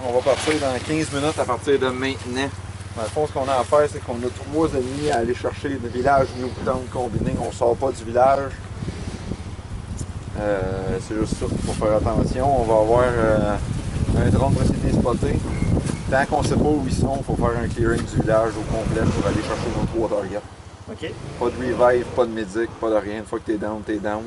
On va partir dans 15 minutes à partir de maintenant. Dans le fond, ce qu'on a à faire, c'est qu'on a 3 ennemis à aller chercher le village Newtown combiné. On sort pas du village. C'est juste ça qu'il faut faire attention. On va avoir un drone pour essayer de les spotter. Tant qu'on ne sait pas où ils sont, il faut faire un clearing du village au complet pour aller chercher nos 3 targets. OK. Pas de revive, pas de medic, pas de rien. Une fois que t'es down, t'es down.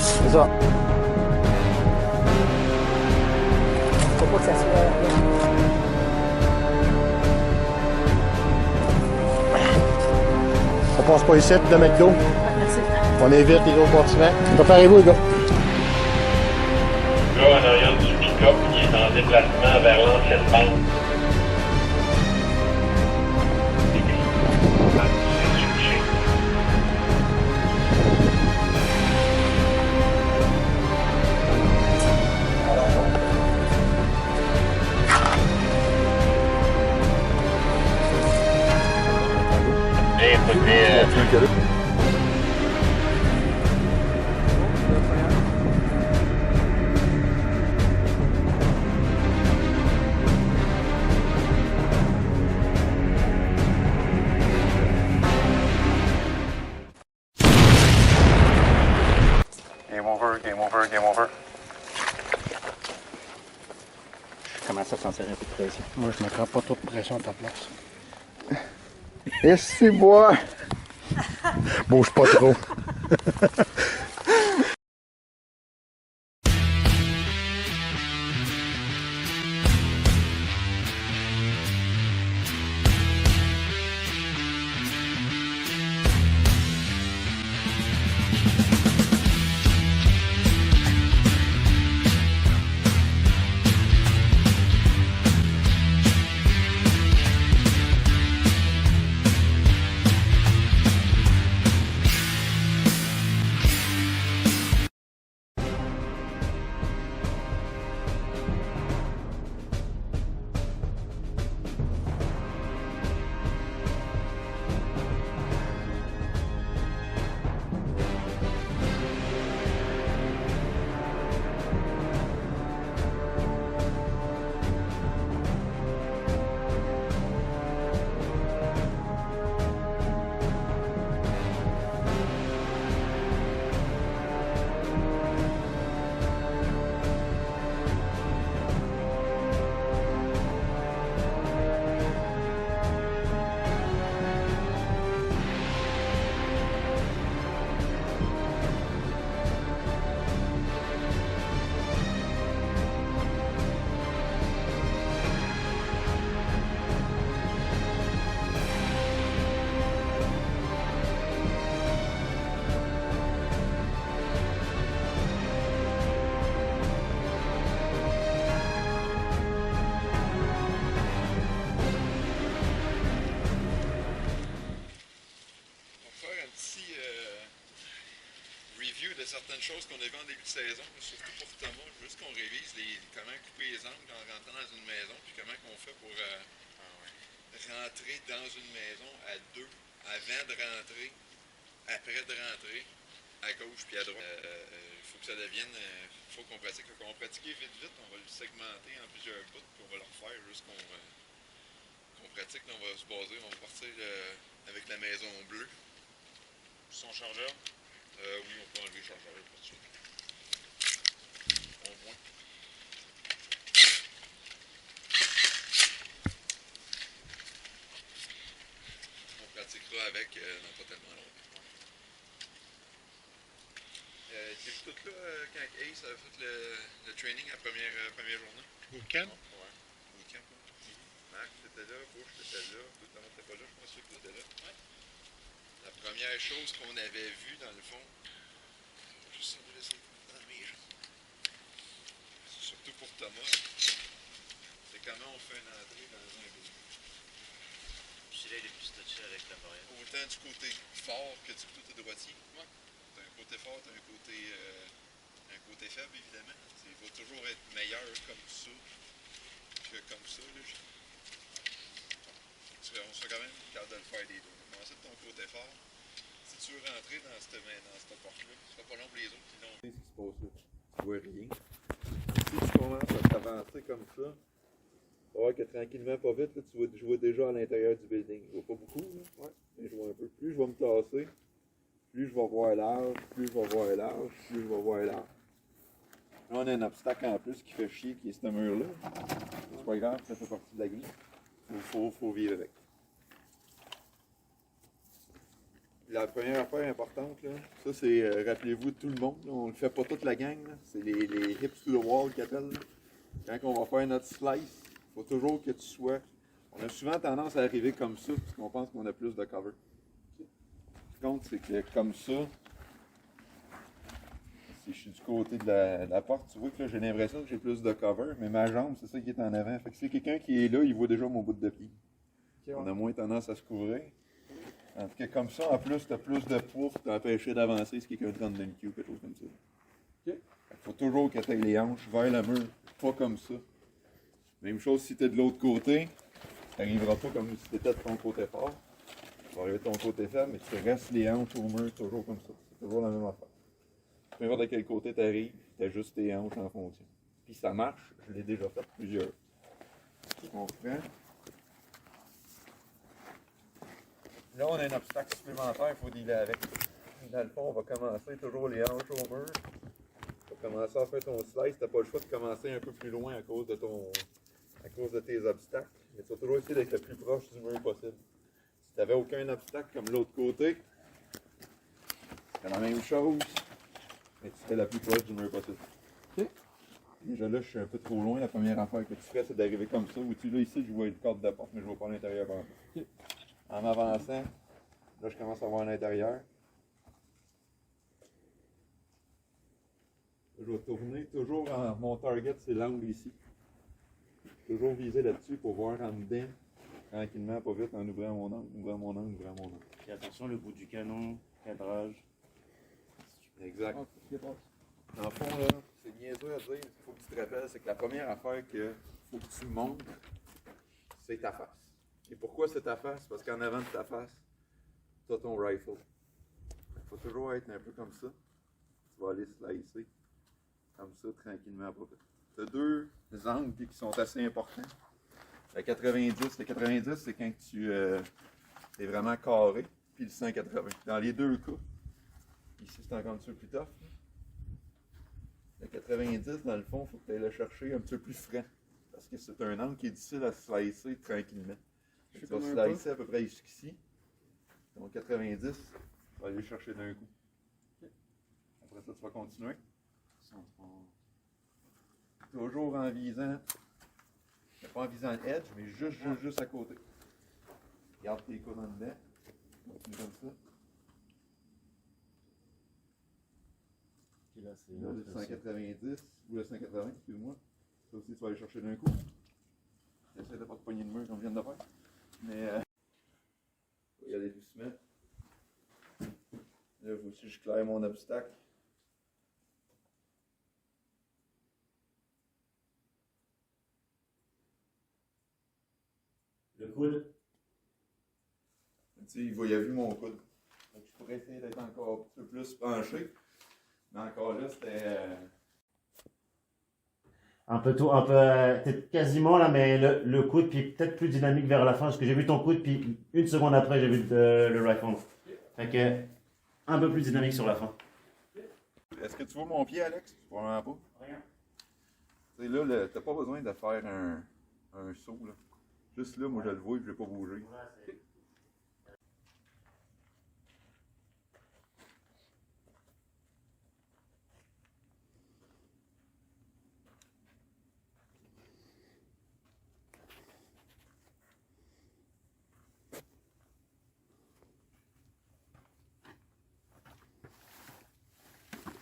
C'est ça. Faut pas que ça soit... On passe pas ici, de McDo. Merci. On évite les autres bâtiments. Préparez-vous, les gars. Là, en arrière du pick-up qui est en déplacement vers l'ancienne bande. Game over, game over, game over. Je commence à sentir un peu de pression. Moi, je ne mettrai pas trop de pression à ta place. Et c'est moi! Bouge pas trop. De certaines choses qu'on a vues en début de saison, surtout pour Thomas, juste qu'on révise comment couper les angles en rentrant dans une maison, puis comment on fait pour rentrer dans une maison à deux, avant de rentrer, après de rentrer, à gauche puis à droite. Il faut que ça devienne, il faut qu'on pratique. Quand on pratique vite, on va le segmenter en plusieurs bouts, puis on va le refaire jusqu'on qu'on pratique. On va se baser, on va partir avec la maison bleue. Son chargeur? Oui, on peut enlever le chargeur pour tout de suite. Au moins. On pratiquera avec dans pas tellement longtemps. Tu vu tout là quand Ace a fait le training à la première journée? Bootcamp? Ouais. Bootcamp. Marc, t'étais là, Bush, t'étais là, tout le monde t'était pas là, je pense que t'étais là. Ouais. La première chose qu'on avait vue dans le fond, juste dans mes jambes. Surtout pour Thomas, c'est comment on fait une entrée dans un building. C'est là les plus touchés. avec la barrière. Autant du côté fort que du côté droitier. Ouais. T'as un côté fort, t'as un côté faible, évidemment. Il va toujours être meilleur comme ça que comme ça. Là. On sera quand même capable de le faire les deux. Commencer de ton côté fort. Si tu veux rentrer dans cette porte-là, ce sera pas long pour les autres qui l'ont. C'est ce qui se passe là. Tu vois rien. Si tu commences à t'avancer comme ça, tu vas voir que tranquillement, pas vite, là, je vois déjà à l'intérieur du building. Je vois pas beaucoup, là. Ouais, mais je vois un peu. Plus je vais me tasser, plus je vais voir large, plus je vais voir large, plus je vais voir large. Là, on a un obstacle en plus qui fait chier, qui est ce mur-là. C'est pas grave, ça fait partie de la game. Faut vivre avec. La première affaire importante, là, ça c'est, rappelez-vous, tout le monde, là, on le fait pas toute la gang, c'est les hips to the wall qu'ils appellent. Là. Quand on va faire notre slice, il faut toujours que tu sois... On a souvent tendance à arriver comme ça, parce qu'on pense qu'on a plus de cover. Par contre, c'est que comme ça, si je suis du côté de la porte, tu vois que là, j'ai l'impression que j'ai plus de cover, mais ma jambe, c'est ça qui est en avant. Fait que si quelqu'un qui est là, il voit déjà mon bout de pied. Okay, on a moins tendance à se couvrir. En tout cas, comme ça, en plus, tu as plus de poids pour t'empêcher d'avancer si quelqu'un te rentre dans le cul ou quelque chose comme ça. Il faut toujours que tu aies les hanches vers le mur, pas comme ça. Même chose si tu es de l'autre côté, tu n'arriveras pas comme si tu étais de ton côté fort. Tu vas arriver de ton côté faible, mais tu restes les hanches au mur toujours comme ça. C'est toujours la même affaire. Peu importe de quel côté tu arrives, tu as juste tes hanches en fonction. Puis ça marche, je l'ai déjà fait plusieurs. Tu comprends? Là, on a un obstacle supplémentaire, il faut dealer avec. Dans le fond, on va commencer toujours les hanches au mur. Tu vas commencer à faire ton slice. Tu n'as pas le choix de commencer un peu plus loin à cause de tes obstacles. Mais tu vas toujours essayer d'être le plus proche du mur possible. Si tu n'avais aucun obstacle comme l'autre côté, c'est la même chose, mais tu serais la plus proche du mur possible. Okay. Déjà là, je suis un peu trop loin. La première affaire que tu ferais, c'est d'arriver comme ça. Ou tu là, ici, je vois une corde de porte, mais je ne vois pas l'intérieur. Okay. En m'avançant, là je commence à voir l'intérieur. Je vais tourner, toujours mon target c'est l'angle ici. Toujours viser là-dessus pour voir en dedans, tranquillement, pas vite, en ouvrant mon angle, ouvrant mon angle, ouvrant mon angle. Et attention, le bout du canon, cadrage. Exact. Dans le fond, là, c'est niaiseux à dire, mais il faut que tu te rappelles, c'est que la première affaire qu'il faut que tu montres, c'est ta face. Et pourquoi c'est ta face? Parce qu'en avant de ta face, tu as ton rifle. Il faut toujours être un peu comme ça. Tu vas aller slicer comme ça, tranquillement. Tu as deux angles qui sont assez importants. Le 90, c'est quand tu es vraiment carré, puis le 180. Dans les deux cas, ici c'est encore un petit peu plus tough. Le 90, dans le fond, il faut que tu ailles le chercher un petit peu plus franc. Parce que c'est un angle qui est difficile à slicer tranquillement. Tu vas slicer à peu près jusqu'ici. Donc 90, tu vas aller le chercher d'un coup. Okay. Après ça, tu vas continuer. Toujours en visant, pas en visant l'edge, mais juste à côté. Garde tes coudes en dedans. Continue comme ça. Puis là, c'est le 190 ou le 180, excuse-moi. Ça aussi, tu vas aller chercher d'un coup. J'essaie de ne pas te pogner de mur comme je viens de faire. Mais il va y aller doucement. Là, il faut aussi que je claire mon obstacle. le coude. Tu sais, il a vu mon coude. Donc, je pourrais essayer d'être encore un peu plus penché. Mais encore là, c'était. Un peu, t'es quasiment là, mais le coude, puis peut-être plus dynamique vers la fin, parce que j'ai vu ton coude, puis une seconde après, j'ai vu le rifle. Fait que, un peu plus dynamique sur la fin. Est-ce que tu vois mon pied, Alex? Probablement pas. Rien. Tu sais, là, t'as pas besoin de faire un saut, là. Juste là, moi, je le vois et je vais pas bouger.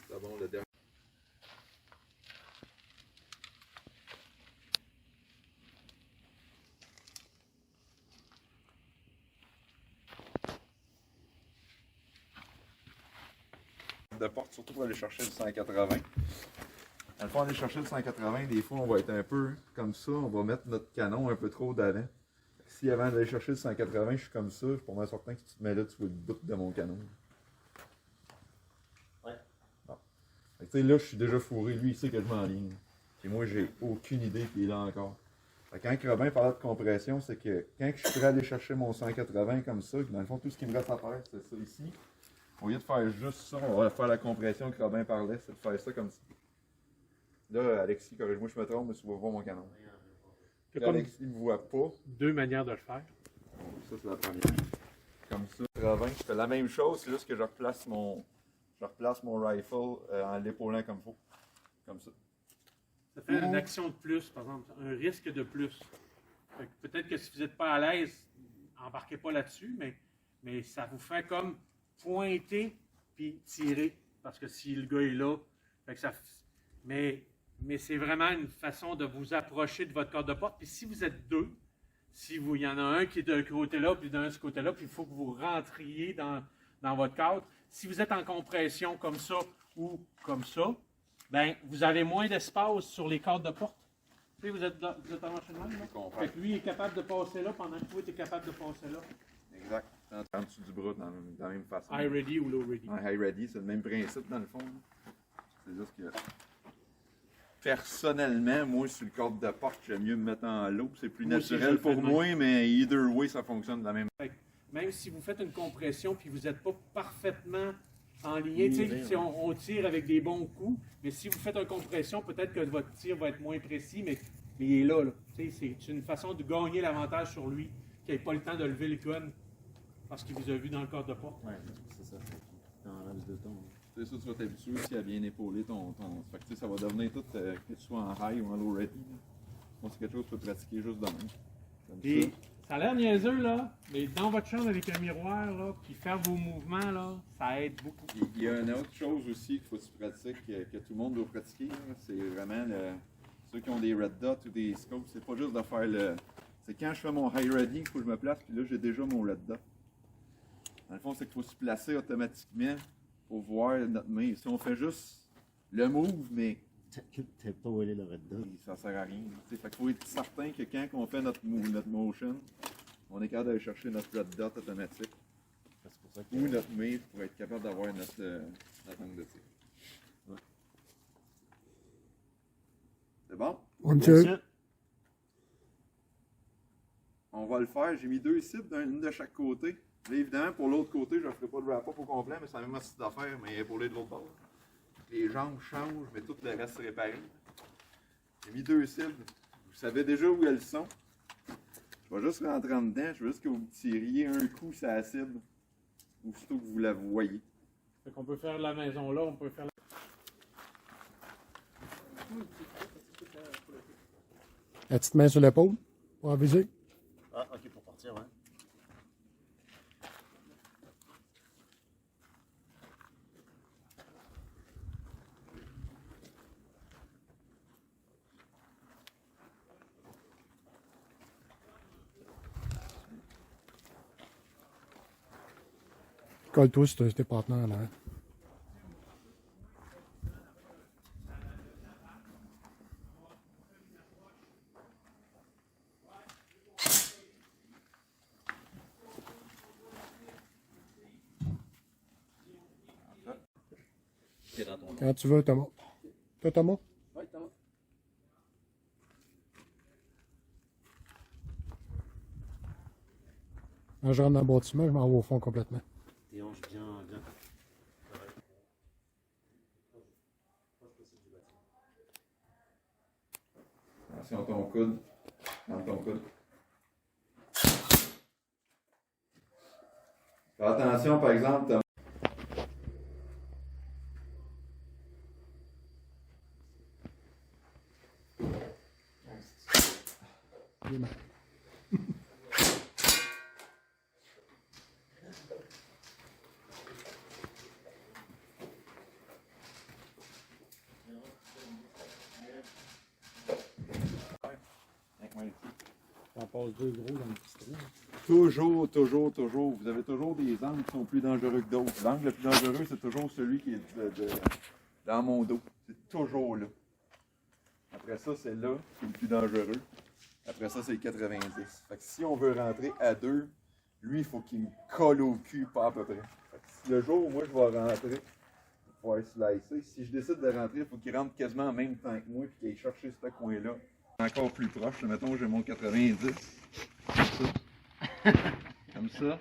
C'est bon, le dernier. de porte, surtout pour aller chercher le 180. Dans le fond, aller chercher le 180, des fois, on va être un peu comme ça. On va mettre notre canon un peu trop d'avant. Si avant d'aller chercher le 180, je suis comme ça, je suis pas mal certain que si tu te mets là, tu vois le bout de mon canon. Ouais. Bon. Fait que, tu sais, là, je suis déjà fourré. Lui, il sait que je m'enligne. Et moi, j'ai aucune idée qu'il est là encore. Fait que quand Robin parlait de compression, c'est que quand je suis prêt à aller chercher mon 180 comme ça, dans le fond, tout ce qui me reste à faire, c'est ça ici. Au lieu de faire juste ça, on va faire la compression que Robin parlait, c'est de faire ça comme ça. Là, Alexis, corrige-moi, je me trompe, mais tu vas voir mon canon. Là, Alexis ne voit pas. Deux manières de le faire. Ça, c'est la première. Comme ça. 80, je fais la même chose, c'est juste que je replace mon rifle en l'épaulant comme il faut. Comme ça. Ça fait une action de plus, par exemple, un risque de plus. Peut-être que si vous n'êtes pas à l'aise, embarquez pas là-dessus, mais ça vous fait comme pointer puis tirer. Parce que si le gars est là, fait que ça. Mais c'est vraiment une façon de vous approcher de votre corde de porte. Puis si vous êtes deux, il y en a un qui est de ce côté-là, puis d'un de ce côté-là, puis il faut que vous rentriez dans votre cadre. Si vous êtes en compression comme ça ou comme ça, ben vous avez moins d'espace sur les cadres de porte. Tu sais, vous êtes en enchaînement, là? Fait que lui est capable de passer là pendant que toi, tu es capable de passer là. Exact. En dessous du bras, de la même façon. High ready ou low ready. Ouais, high ready, c'est le même principe dans le fond. C'est juste que. Personnellement, moi, sur le cadre de porte, j'aime mieux me mettre en low. C'est plus Moi aussi, naturel je le fais pour de moi, mais either way, ça fonctionne de la même Fait que même si vous faites une compression puis vous n'êtes pas parfaitement enligné, tu sais, si on tire avec des bons coups, mais si vous faites une compression, peut-être que votre tir va être moins précis, mais il est là. Tu sais, c'est une façon de gagner l'avantage sur lui, qui n'ait pas le temps de lever le gun parce qu'il vous a vu dans le cadre de porte. Ouais, c'est ça. Dans l'axe de ton. C'est ça, tu vas t'habituer aussi à bien épauler ton. Fait que tu sais, ça va devenir tout, que tu sois en high ou en low ready. Moi, c'est quelque chose que tu peux pratiquer juste demain. Comme Puis, ça. ça a l'air niaiseux, là, mais dans votre chambre avec un miroir, là, puis faire vos mouvements, là, ça aide beaucoup. Il y a une autre chose aussi qu'il faut que tu pratiques, que tout le monde doit pratiquer. C'est vraiment ceux qui ont des red dots ou des scopes. C'est pas juste de faire le. C'est quand je fais mon high ready qu'il faut que je me place, puis là, j'ai déjà mon red dot. Dans le fond, c'est qu'il faut se placer automatiquement pour voir notre main. Si on fait juste le move, mais T'as pas où aller le red dot. ça sert à rien. Fait qu'il faut être certain que quand on fait notre motion, on est capable d'aller chercher notre red dot automatique. C'est pour ça que. Ou notre main pour être capable d'avoir notre angle de tir. Ouais. C'est bon? Monsieur. On va le faire. J'ai mis deux cibles, une de chaque côté. Là, évidemment, pour l'autre côté, je ne ferai pas de wrap-up au complet, mais c'est la même astuce d'affaires, mais pour les de l'autre bord. Les jambes changent, mais tout le reste réparé. J'ai mis deux cibles. Vous savez déjà où elles sont. Je vais juste rentrer en dedans. Je veux juste que vous tiriez un coup sur la cible, aussitôt que vous la voyez. Fait qu'on peut faire la maison là, on peut faire La petite main sur l'épaule pour aviser. Ah, ok, pour partir, ouais. Colle-toi sur tes partenaires là. T'es dans ton. Quand tu veux, Thomas. Toi, Thomas? Ouais, Thomas. Quand je rentre dans le bâtiment, je m'en vais au fond complètement. Tes hanches bien. Attention à ton coude. Dans ton coude. Fais attention, par exemple, t'as... Les mains. On passe deux gros dans le pistolet. toujours, vous avez toujours des angles qui sont plus dangereux que d'autres. L'angle le plus dangereux, c'est toujours celui qui est dans mon dos. C'est toujours là. Après ça, c'est là qui est le plus dangereux. Après ça, c'est le 90. Fait que si on veut rentrer à 2, lui, il faut qu'il me colle au cul, pas à peu près. Fait que si le jour où moi, je vais rentrer, pour pouvoir slicer, si je décide de rentrer, il faut qu'il rentre quasiment en même temps que moi et qu'il aille chercher ce coin-là. Encore plus proche. Mettons, j'ai mon 90. Comme ça. Comme ça.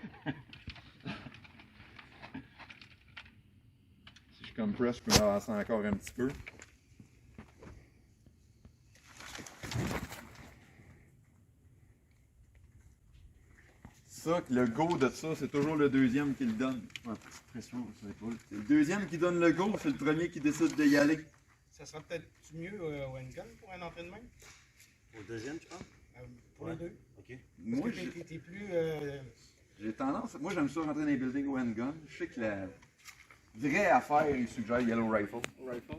Si je compresse, je peux m'avancer encore un petit peu. Ça, le go de ça, c'est toujours le deuxième qui le donne. Ouais, petite pression sur l'épaule. C'est le deuxième qui donne le go, c'est le premier qui décide d'y aller. Ça serait peut-être mieux au handgun pour un entraînement? Au deuxième, tu penses? Pour les deux. OK. Moi, t'es plus... J'ai tendance, moi j'aime ça rentrer dans les buildings au handgun. Je sais que la vraie affaire, il suggère Yellow Rifle.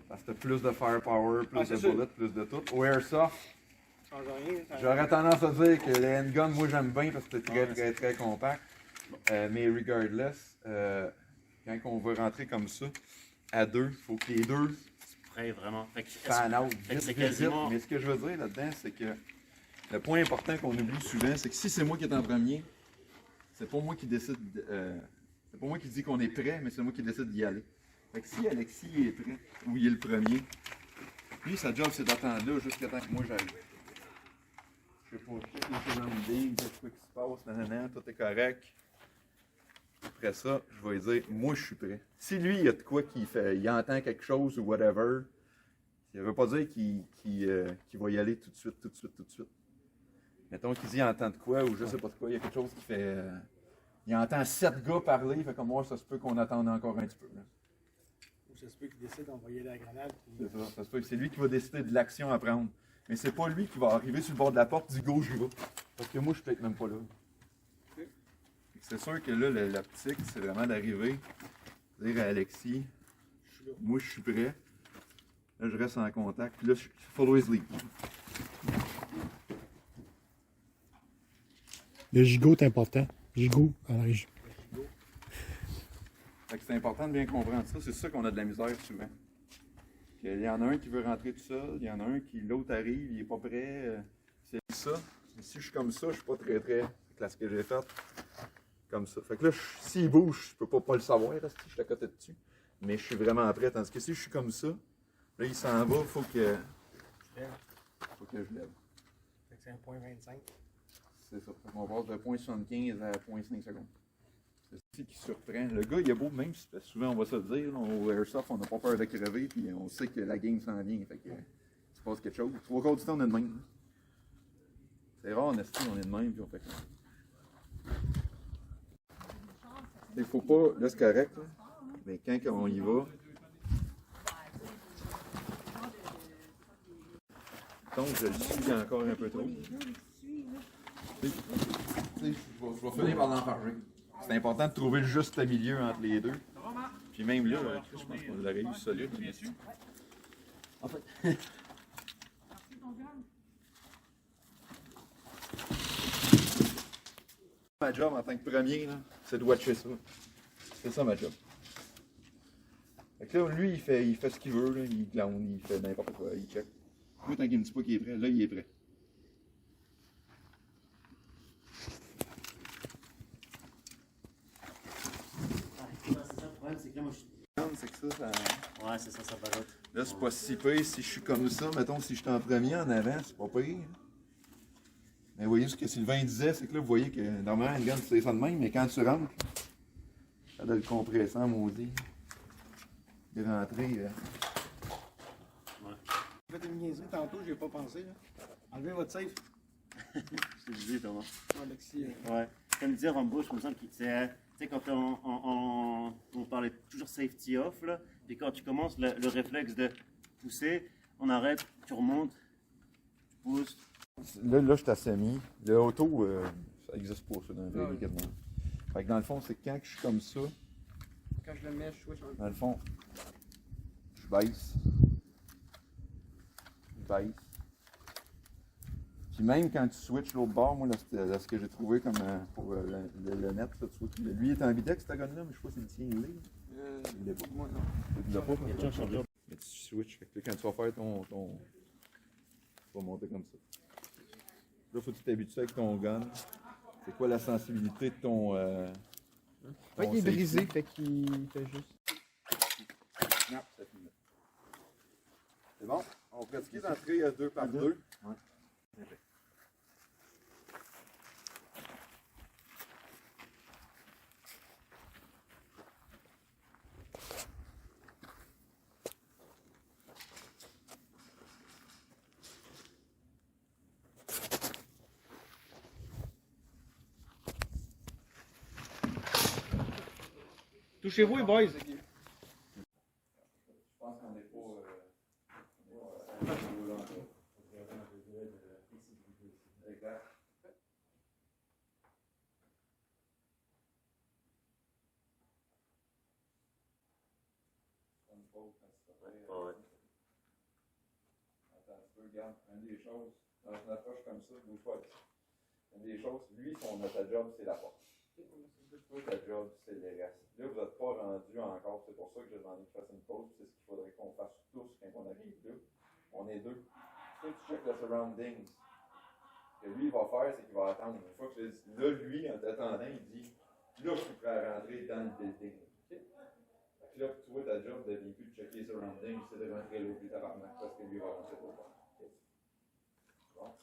Parce que t'as plus de firepower, plus de bullets, plus de tout. Au Airsoft, j'aurais tendance à dire que les handguns, moi j'aime bien parce que c'est très compact. Mais regardless, quand on veut rentrer comme ça, à 2, il faut que les deux Prêt, vraiment. fan out, vite. Mais ce que je veux dire là-dedans, c'est que le point important qu'on oublie souvent, c'est que si c'est moi qui est en premier, c'est pas moi qui décide, c'est pas moi qui dis qu'on est prêt, mais c'est moi qui décide d'y aller. Fait que si Alexis est prêt, ou il est le premier, lui, sa job, c'est d'attendre là jusqu'à temps que moi j'arrive. Je sais pas, je check les choses en ligne, qu'est-ce qui se passe, nanana, tout est correct. Après ça, je vais lui dire, moi, je suis prêt. Si lui, il y a de quoi qu'il fait, il entend quelque chose ou whatever, ça veut pas dire qu'il va y aller tout de suite. Mettons qu'il dit il entend de quoi ou je sais pas de quoi, il y a quelque chose qui fait. Il entend 7 gars parler, il fait comme moi, ça se peut qu'on attende encore un petit peu. Là. Ou ça se peut qu'il décide d'envoyer la grenade. C'est ça se peut que c'est lui qui va décider de l'action à prendre. Mais c'est pas lui qui va arriver sur le bord de la porte, du go, j'y vais. Parce que moi, je suis peut-être même pas là. Okay. C'est sûr que là, l'optique, c'est vraiment d'arriver, dire à Alexis, moi, je suis prêt. Là, je reste en contact. Puis là, je follow his lead. Le gigot est important. Gigot à la région. Fait que c'est important de bien comprendre ça. C'est ça qu'on a de la misère souvent. Il y en a un qui veut rentrer tout seul, il y en a un qui, l'autre arrive, il est pas prêt. C'est ça. Si je suis comme ça, je suis pas très avec ce que j'ai fait. Comme ça. Fait que là, s'il bouge, je peux pas le savoir, si je suis à côté dessus. Mais je suis vraiment prêt. Tandis que si je suis comme ça, là, il s'en va, faut que je lève. Fait que c'est 1.25. C'est ça. On va passer de 0.75 à 0.5 secondes. C'est ce qui surprend. Le gars, il est beau, même si souvent on va se le dire, là, au Airsoft, on n'a pas peur de crever, puis on sait que la game s'en vient. Fait que il se passe quelque chose. 3/4 du temps, on est de même. C'est rare, en estime, on est de même, puis on fait comme. Il faut pas. Là, c'est correct, là. Mais quand on y va. Donc, je le suis encore un peu trop. Je vais finir par l'enfarger. C'est important de trouver le juste milieu entre les deux. Puis même là, je pense qu'on l'aurait eu solide. En fait. Ma job en tant que premier, c'est de watcher ça. C'est ça ma job. Fait que là, lui, il fait ce qu'il veut, là. Il glande, il fait n'importe quoi, il check. Moi, tant qu'il me dit pas qu'il est prêt, là, il est prêt. C'est que ça. Ouais, c'est ça, ça va l'autre. Là, c'est pas si pire si je suis comme ça. Mettons, si je suis en premier en avant, c'est pas pire. Mais vous voyez ce que Sylvain disait, c'est que là, vous voyez que normalement, une gun, c'est ça de même, mais quand tu rentres, ça doit le compresser en maudit. Il est rentré. Ouais. J'ai fait une niaiserie tantôt, j'y ai pas pensé. Là. Enlevez votre safe. Je te disais, Thomas. Alexis. Ouais. Comme dire en bouche, comme ça, tu sais, quand on parlait toujours safety off, là, puis quand tu commences le réflexe de pousser, on arrête, tu remontes, tu pousses. Là, je t'assomme. Le auto, ça n'existe pas, ça, dans le vrai liquidement. Fait que dans le fond, c'est quand je suis comme ça. Quand je le mets, je switch. Dans le fond, je baisse. Je baisse. Puis même quand tu switches l'autre bord, moi, là, ce que j'ai trouvé comme pour le net, là, tu vois, lui il est ambidex, cet gun-là, mais je sais pas si le tien il est. Il est pas, moi, non. Il l'a pas. Mais tu switches. Fait que quand tu vas faire ton. Tu vas monter comme ça. Là, faut que tu t'habitues avec ton gun. C'est quoi la sensibilité de ton. Ouais, il est brisé, fait qu'il fait juste. Non, ça finit. C'est bon? On va pratiquer d'entrer 2 par 2. Ouais. Touchez-vous, les boys. Je pense qu'on n'est pas. Exact. Attends, tu peux regarder. Une des choses, dans une approche comme ça, bouge pas avec ça. Une des choses, lui, ta job, c'est la porte. Toi, ta job, c'est les restes. Là, vous n'êtes pas rendu encore. C'est pour ça que j'ai demandé de faire une pause. C'est ce qu'il faudrait qu'on fasse tous quand on arrive là. On est 2. Toi, tu checkes le surroundings. Ce que lui, il va faire, c'est qu'il va attendre. Une fois que là, lui, en t'attendant, il dit là, je suis prêt à rentrer dans le building. Okay? Fait que là, tu vois, ta job devient plus de checker les surroundings, c'est de rentrer l'autre plus tabarnak parce que lui va rentrer pour voir. Okay? Bon.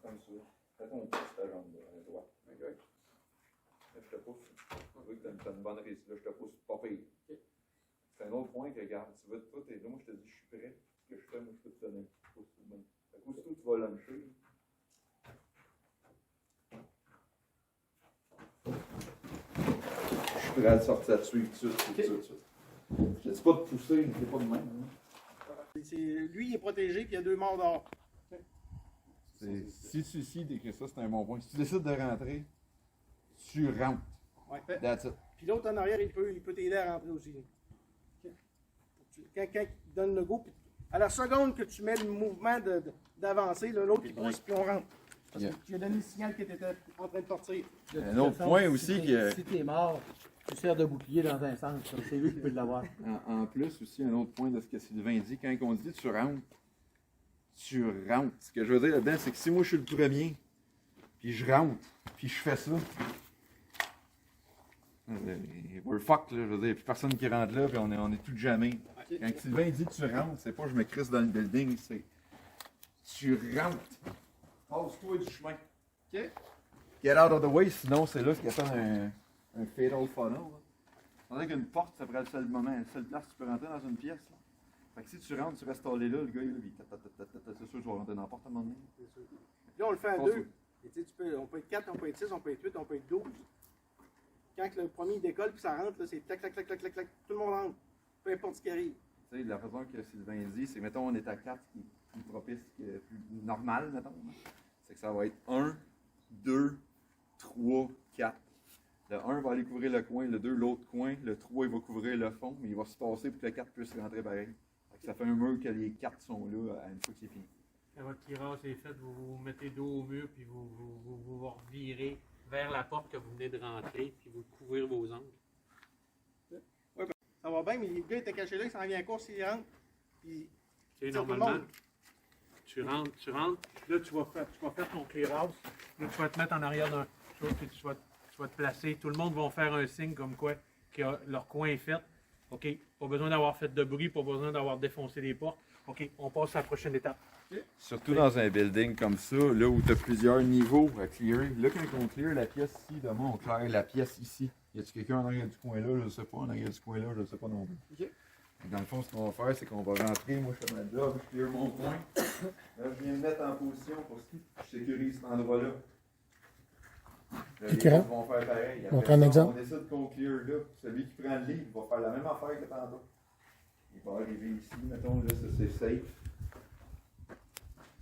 Comme ça. Fais ton pouce ta jambe droite. OK? Là, je te pousse. Tu vois que tu as une bonne réussite. Là, je te pousse pas pire. C'est un autre point que, regarde, tu veux, toi, t'es là, moi, je te dis, je suis prêt. Ce que je fais, moi, je peux te donner un petit pouce. Fait qu'aussitôt, tu vas luncher. Je suis prêt à te sortir dessus, tout de suite. Je te dis pas de pousser, mais c'est pas de même. Hein. Lui, il est protégé, puis il y a 2 morts dehors. Si tu décris ça, c'est un bon point. Si tu décides de rentrer, tu rentres. Ouais. That's it. Puis l'autre en arrière, il peut t'aider à rentrer aussi. Quand il donne le go, puis à la seconde que tu mets le mouvement d'avancer, l'autre il pousse, puis on rentre. Parce que tu as donné le signal que tu étais en train de partir. Un autre point aussi que. Si t'es mort, tu sers de bouclier dans un sens. C'est lui qui peut l'avoir. En plus, aussi, un autre point de ce que Sylvain dit, quand on dit tu rentres. Ce que je veux dire là-dedans, c'est que si moi je suis le premier, puis je rentre, puis je fais ça, we're fucked, là, je veux dire, il n'y a plus personne qui rentre là, puis on est tout jamais. Quand Sylvain dit tu rentres, c'est pas je me crisse dans le building, c'est tu rentres. Passe-toi du chemin. OK? Get out of the way, sinon c'est là ce qu'on appelle un fatal funnel. C'est-à-dire qu'une porte, ça pourrait être le seul moment, la seule place où tu peux rentrer dans une pièce. Là. Fait que si tu rentres, tu restes allé là, le gars, c'est sûr que tu vas rentrer dans la porte à un moment donné. Là, on le fait à 2. Et tu sais, on peut être 4, on peut être 6, on peut être 8, on peut être 12. Quand le premier décolle puis ça rentre, c'est clac, clac, clac, clac, clac, clac, tout le monde rentre. Peu importe ce qui arrive. Tu sais, la façon que Sylvain dit, c'est mettons on est à 4, qui est plus propice, qui est plus normal, mettons. C'est que ça va être 1, 2, 3, 4. Le 1 va aller couvrir le coin, le 2 l'autre coin, le 3 il va couvrir le fond, mais il va se passer pour que le 4 puisse rentrer pareil. Ça fait un mur que les 4 sont là à une fois que c'est fini. Quand votre tirage est fait, vous vous mettez dos au mur, puis vous revirez vers la porte que vous venez de rentrer, puis vous couvrez vos angles. Oui, ben, ça va bien, mais le gars était caché là, il s'en vient à course, il rentre. Puis, Tu sais, normalement, tu rentres, là tu vas faire ton clear-house, là tu vas te mettre en arrière d'un chose, puis tu vas te placer. Tout le monde va faire un signe comme quoi que leur coin est fait. OK, pas besoin d'avoir fait de bruit, pas besoin d'avoir défoncé les portes. OK, on passe à la prochaine étape. Surtout dans un building comme ça, là où tu as plusieurs niveaux à clearer. Là, quand on clear la pièce ici, demain, on claire la pièce ici. Y a-t-il quelqu'un en arrière du coin là? Je ne sais pas. En arrière du coin là, je ne sais pas non plus. Okay. Dans le fond, ce qu'on va faire, c'est qu'on va rentrer. Moi, je fais ma job, je clear mon coin. Là, je viens me mettre en position pour que je sécurise cet endroit-là. Qui craint? Ils vont faire pareil. On Après prend un ça, exemple. On décide qu'on clear là. Celui qui prend le lead va faire la même affaire que tantôt. Il va arriver ici, mettons, là, ça c'est safe.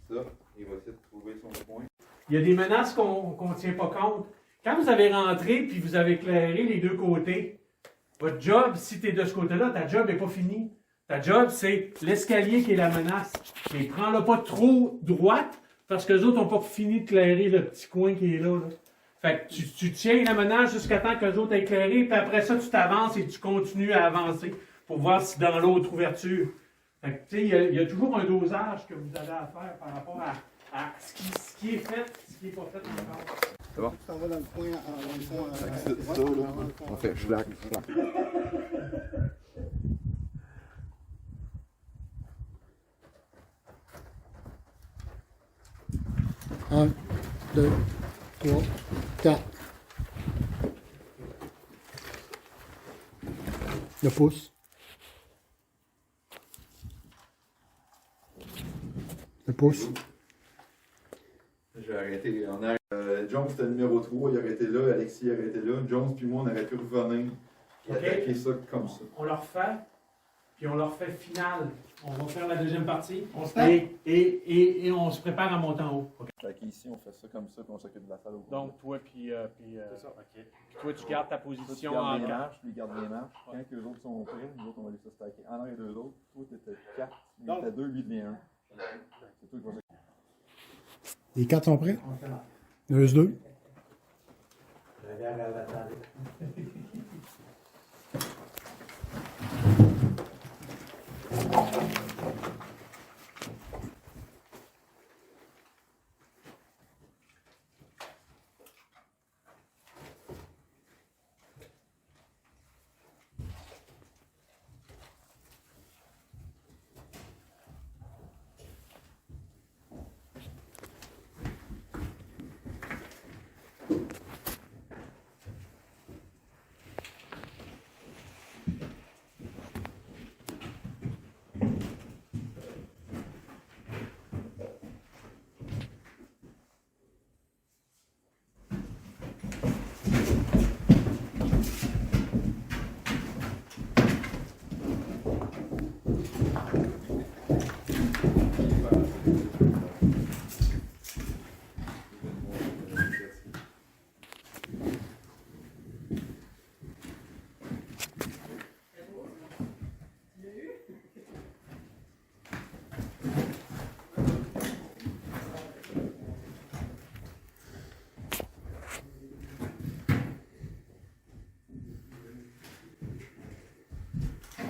Ça, il va essayer de trouver son point. Il y a des menaces qu'on ne tient pas compte. Quand vous avez rentré puis vous avez éclairé les deux côtés, votre job, si tu es de ce côté-là, ta job n'est pas finie. Ta job, c'est l'escalier qui est la menace. Mais prends-le pas trop droite parce que les autres n'ont pas fini de clairer le petit coin qui est là. Fait que tu tiens la menace jusqu'à temps que les autres aient éclairé, puis après ça, tu t'avances et tu continues à avancer pour voir si dans l'autre ouverture. Fait que, tu sais, il y a toujours un dosage que vous avez à faire par rapport à ce qui est fait, ce qui n'est pas fait encore. C'est bon? Tu t'en vas dans le coin, dans le fond. C'est ça, là. On fait schlac, schlac. 1, 2, 3, 4. Le pouce. Le pouce. J'ai arrêté. Jones c'était le numéro 3, il a arrêté là, Alexis a arrêté là. Jones puis moi on aurait pu revenir et attaquer ça comme ça. On leur fait, puis on leur fait finale. On va faire la deuxième partie. On se tape. Et on se prépare à monter en haut. Fait qu'ici on fait ça comme ça, puis on s'occupe de la salle au complet. Donc, toi, puis OK. Puis toi, tu gardes ta Toi, tu position gardes en les quatre. marches, lui garde les marches. Quand que les autres sont prêts, nous autres on va aller se stacker en arrière d'eux autres. Toi t'étais 4, lui Donc. t'étais 2, lui devient 1. C'est toi qui vas Les 4 sont prêts? Il reste 2.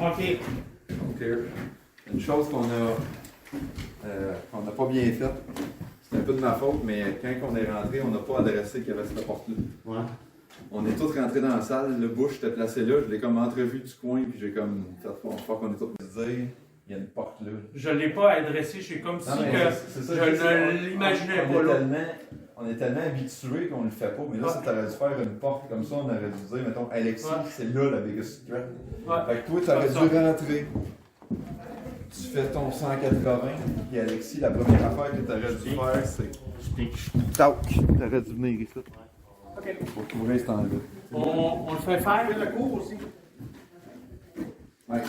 OK. Donc, une chose qu'on n'a pas bien faite, c'est un peu de ma faute, mais quand on est rentré, on n'a pas adressé qu'il y avait cette porte-là. Ouais. On est tous rentrés dans la salle, le bouche était placé là, je l'ai comme entrevu du coin, puis j'ai comme fait fois qu'on est tous dire, il y a une porte là. Je ne l'ai pas adressé, je suis comme si Non, mais que c'est ça, je c'est ça. ne l'imaginais On pas est là. on est tellement habitués qu'on le fait pas, mais là, ça t'aurait dû faire une porte comme ça, on aurait dû dire, mettons, Alexis, Ouais. c'est là la biggest threat. Ouais. Fait que toi, t'aurais Comme dû rentrer. Tu fais ton 180, puis Alexis, la première affaire que t'aurais dû faire, c'est tac, t'aurais dû venir ici. OK. Pour couvrir cet angle. On le fait faire. Le cours aussi. Ouais,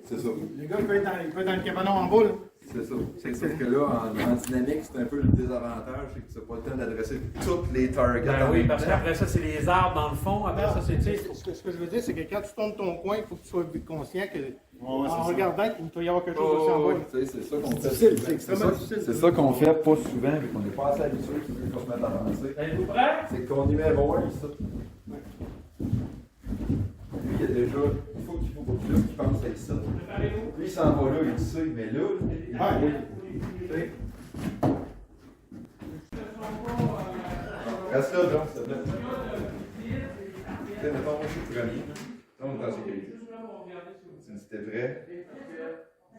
c'est ça. Les gars, il peut être dans le cabanon en bas, là. C'est ça. C'est sauf que là, en dynamique, c'est un peu le désavantage, c'est que tu n'as pas le temps d'adresser toutes les targets. Ben en oui, même parce temps. qu'après ça, c'est les arbres dans le fond. Après ça, c'est, tu sais, Ce que je veux dire, c'est que quand tu tournes ton coin, il faut que tu sois conscient que, Ouais, en c'est regardant, qu'il peut y avoir quelque chose aussi en bas. là. Tu sais, c'est ça qu'on fait. difficile, c'est extrêmement difficile. C'est ça qu'on fait pas souvent, vu qu'on n'est pas assez habitué, c'est ça qu'on se met à avancer. êtes-vous prêts? C'est qu'on numéro 1, ça. Lui, il y a déjà, il faut qu'il pense à ça. Préparez-vous. Lui, il s'en va là, il sait, mais là, Ouais. reste là, John, s'il te plaît. Tu sais, mettons, moi, je suis le premier. Là, on est en sécurité. Tu me dis, t'es prêt?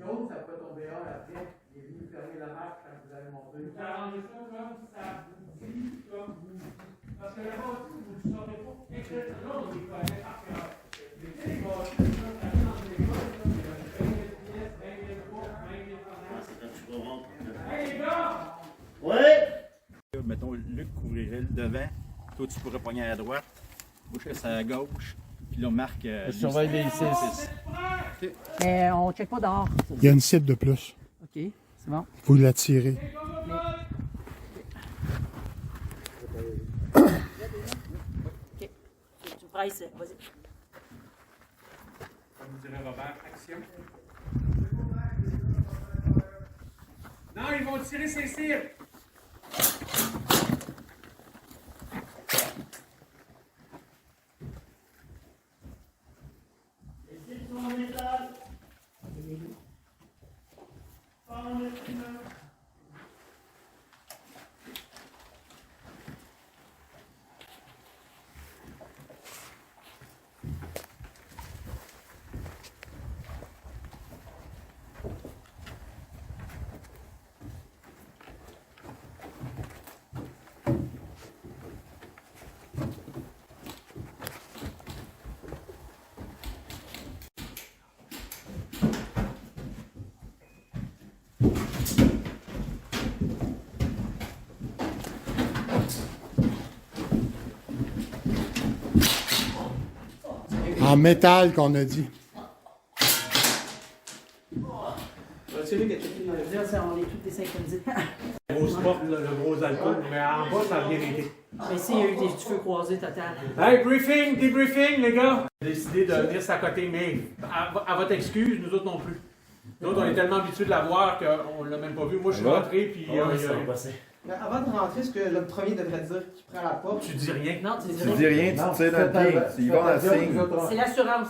L'autre, ça peut tomber un après. Il est venu fermer la marche quand vous avez monté. Vous arrangez ça comme ça vous dit, comme vous. Parce que là-bas, vous ne saurez pas. Là, on est connaît par cœur. Mais tu sais, les gars, ça arrive dans une école, là, il y a 20 000 pièces, 20 000 pots, 20 000 fantasmes. C'est quand tu vas rentrer. Hey, les gars! Ouais! Mettons, Luc couvrirait le devant, Toi, tu pourrais pogner à droite. Moi, je reste à la gauche. Puis là, on marque. Je surveille les 6. Mais on ne check pas dehors. Il y a une cible de plus. OK, c'est bon. Il faut la tirer. OK. Tu presses, vas-y. Ça vous dirait, Robert, action. Non, ils vont tirer ses cibles. En métal qu'on a dit. On est tous désynchronisés. La grosse porte, le gros alcool, mais en bas, ça a bien été. Mais s'il y a eu des feux croisés total. Hey, briefing, débriefing, les gars! J'ai décidé de venir s'accoter, mais à votre excuse, nous autres non plus. Nous autres, on est tellement habitués de la voir qu'on l'a même pas vu. Moi, je suis rentré, puis... Mais avant de rentrer, ce que le premier devrait dire qui prend la porte. Tu dis rien. Non, tu dis Tu dis rien, tu tires dans le pied. Il va en signe. C'est l'assurance.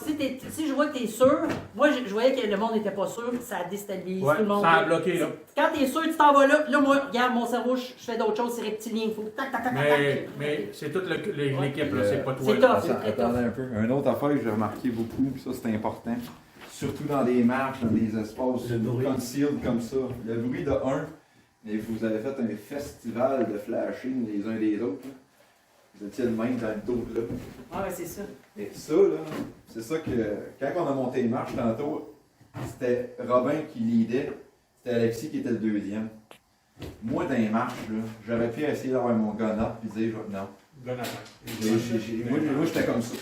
Si je vois que tu es sûr, moi je voyais que le monde n'était pas sûr, ça déstabilise Ouais, tout le monde. ça a bloqué, là. Quand tu es sûr, tu t'en vas là. Là, moi, regarde, mon cerveau, je fais d'autres choses, c'est reptilien. Il faut tac, tac, tac, tac, tac. Mais c'est toute l'équipe, là, c'est pas toi. C'est là. tough, c'est très tough. Attendez un peu. Une autre affaire que j'ai remarqué beaucoup, puis ça c'est important, surtout dans des marches, dans des espaces concealed comme ça. Le bruit de un, mais vous avez fait un festival de flashing les uns des autres. Là. Vous étiez le même dans le dos là. Ah ouais, c'est ça. Et ça, là, c'est ça que quand on a monté les marches tantôt, c'était Robin qui leadait, c'était Alexis qui était le deuxième. Moi, dans les marches, là, j'aurais pu essayer d'avoir mon gun up et dire non. Bonne affaire. Moi, j'étais comme ça.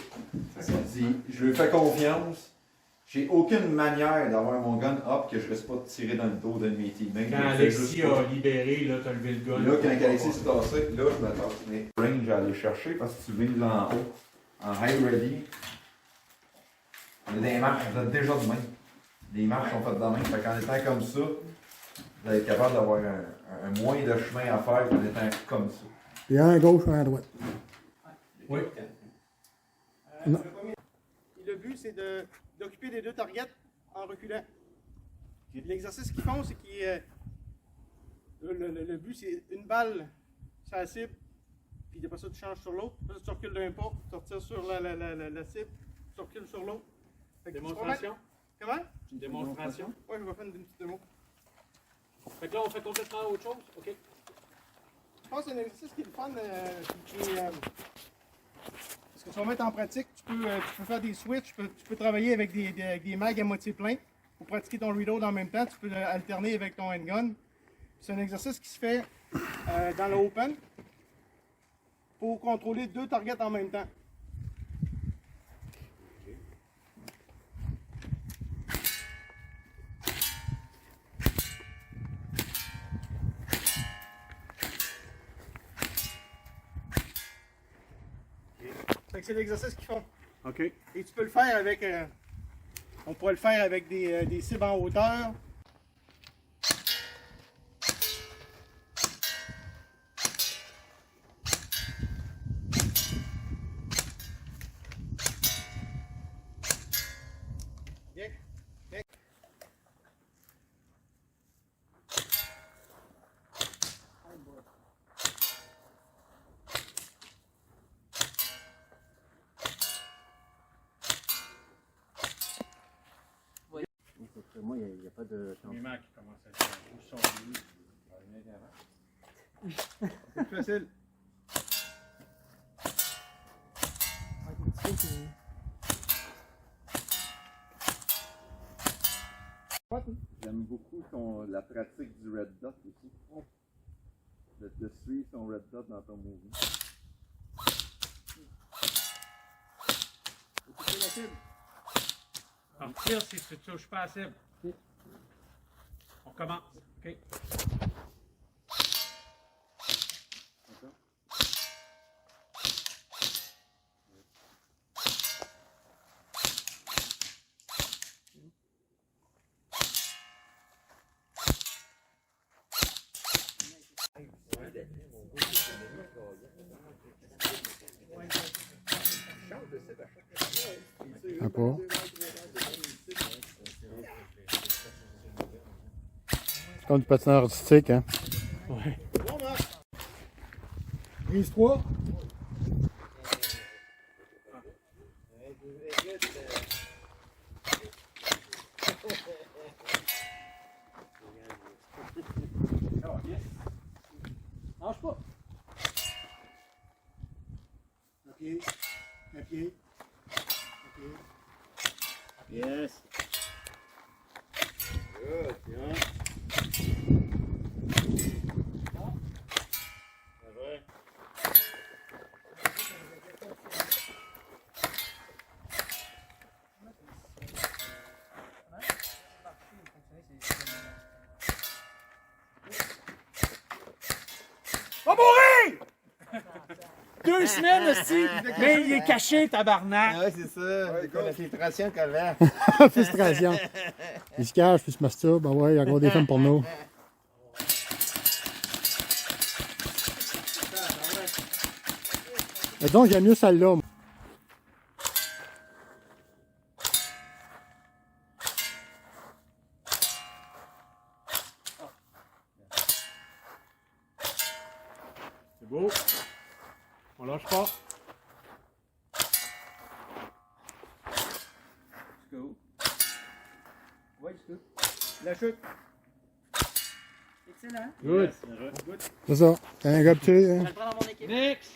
Je lui fais confiance. J'ai aucune manière d'avoir mon gun up que je ne reste pas tiré dans le dos de mes teammates. Quand Alexis a libéré, là, t'as levé le gun. Là, quand Alexis s'est tassé, là, je me tasse. Mais range à aller chercher parce que tu vises en haut, en high ready. On est dans les marches, vous êtes déjà de même. Les marches sont faites de même. Fait qu'en étant comme ça, vous allez être capable d'avoir un moins de chemin à faire qu'en étant comme ça. Il y a un à gauche et un à droite. Oui. Le but, c'est d'occuper les deux targets en reculant. L'exercice qu'ils font, c'est qu'ils. Le but, c'est une balle sur la cible, puis après ça, tu changes sur l'autre. Après ça, tu recules d'un pas, tu retires sur la cible, tu recules sur l'autre. Démonstration? Comment? Une démonstration? Oui, je vais faire une petite démo. Fait que là, on fait complètement autre chose? OK. Je pense que c'est un exercice qui est le fun. Parce que tu vas mettre en pratique, tu peux faire des switches, tu peux travailler avec des mags à moitié plein pour pratiquer ton reload en même temps. Tu peux alterner avec ton handgun. C'est un exercice qui se fait dans le open pour contrôler deux targets en même temps. C'est l'exercice qu'ils font. OK. Et tu peux le faire avec. On pourrait le faire avec des cibles en hauteur. Bien. Bien. Moi, il n'y a pas de changement qui commence à être C'est plus facile. J'aime beaucoup la pratique du red dot aussi. De suivre ton red dot dans ton mouvement. la cible. Alors, tire si tu ne touches pas à la cible. On commence. OK. Un pas. C'est comme du patinage artistique, hein? Ouais. Prise 3. Lâche pas. Un pied. Un pied. Un pied. Yes. Good. Bien. Ouais. Va mourir! 2 semaines aussi! Mais il est caché, tabarnak! Ouais, c'est ça. C'est quoi la filtration qu'on a? Frustration. Il se cache, puis il se masturbe. Ah ouais, il regarde des films porno. Et donc, j'aime mieux celle-là. C'est beau. On lâche pas. Go. Ouais, c'est tout. La chute. Excellent. Good. C'est ça. C'est un gars petit, hein? Je vais le prendre dans mon équipe. Next!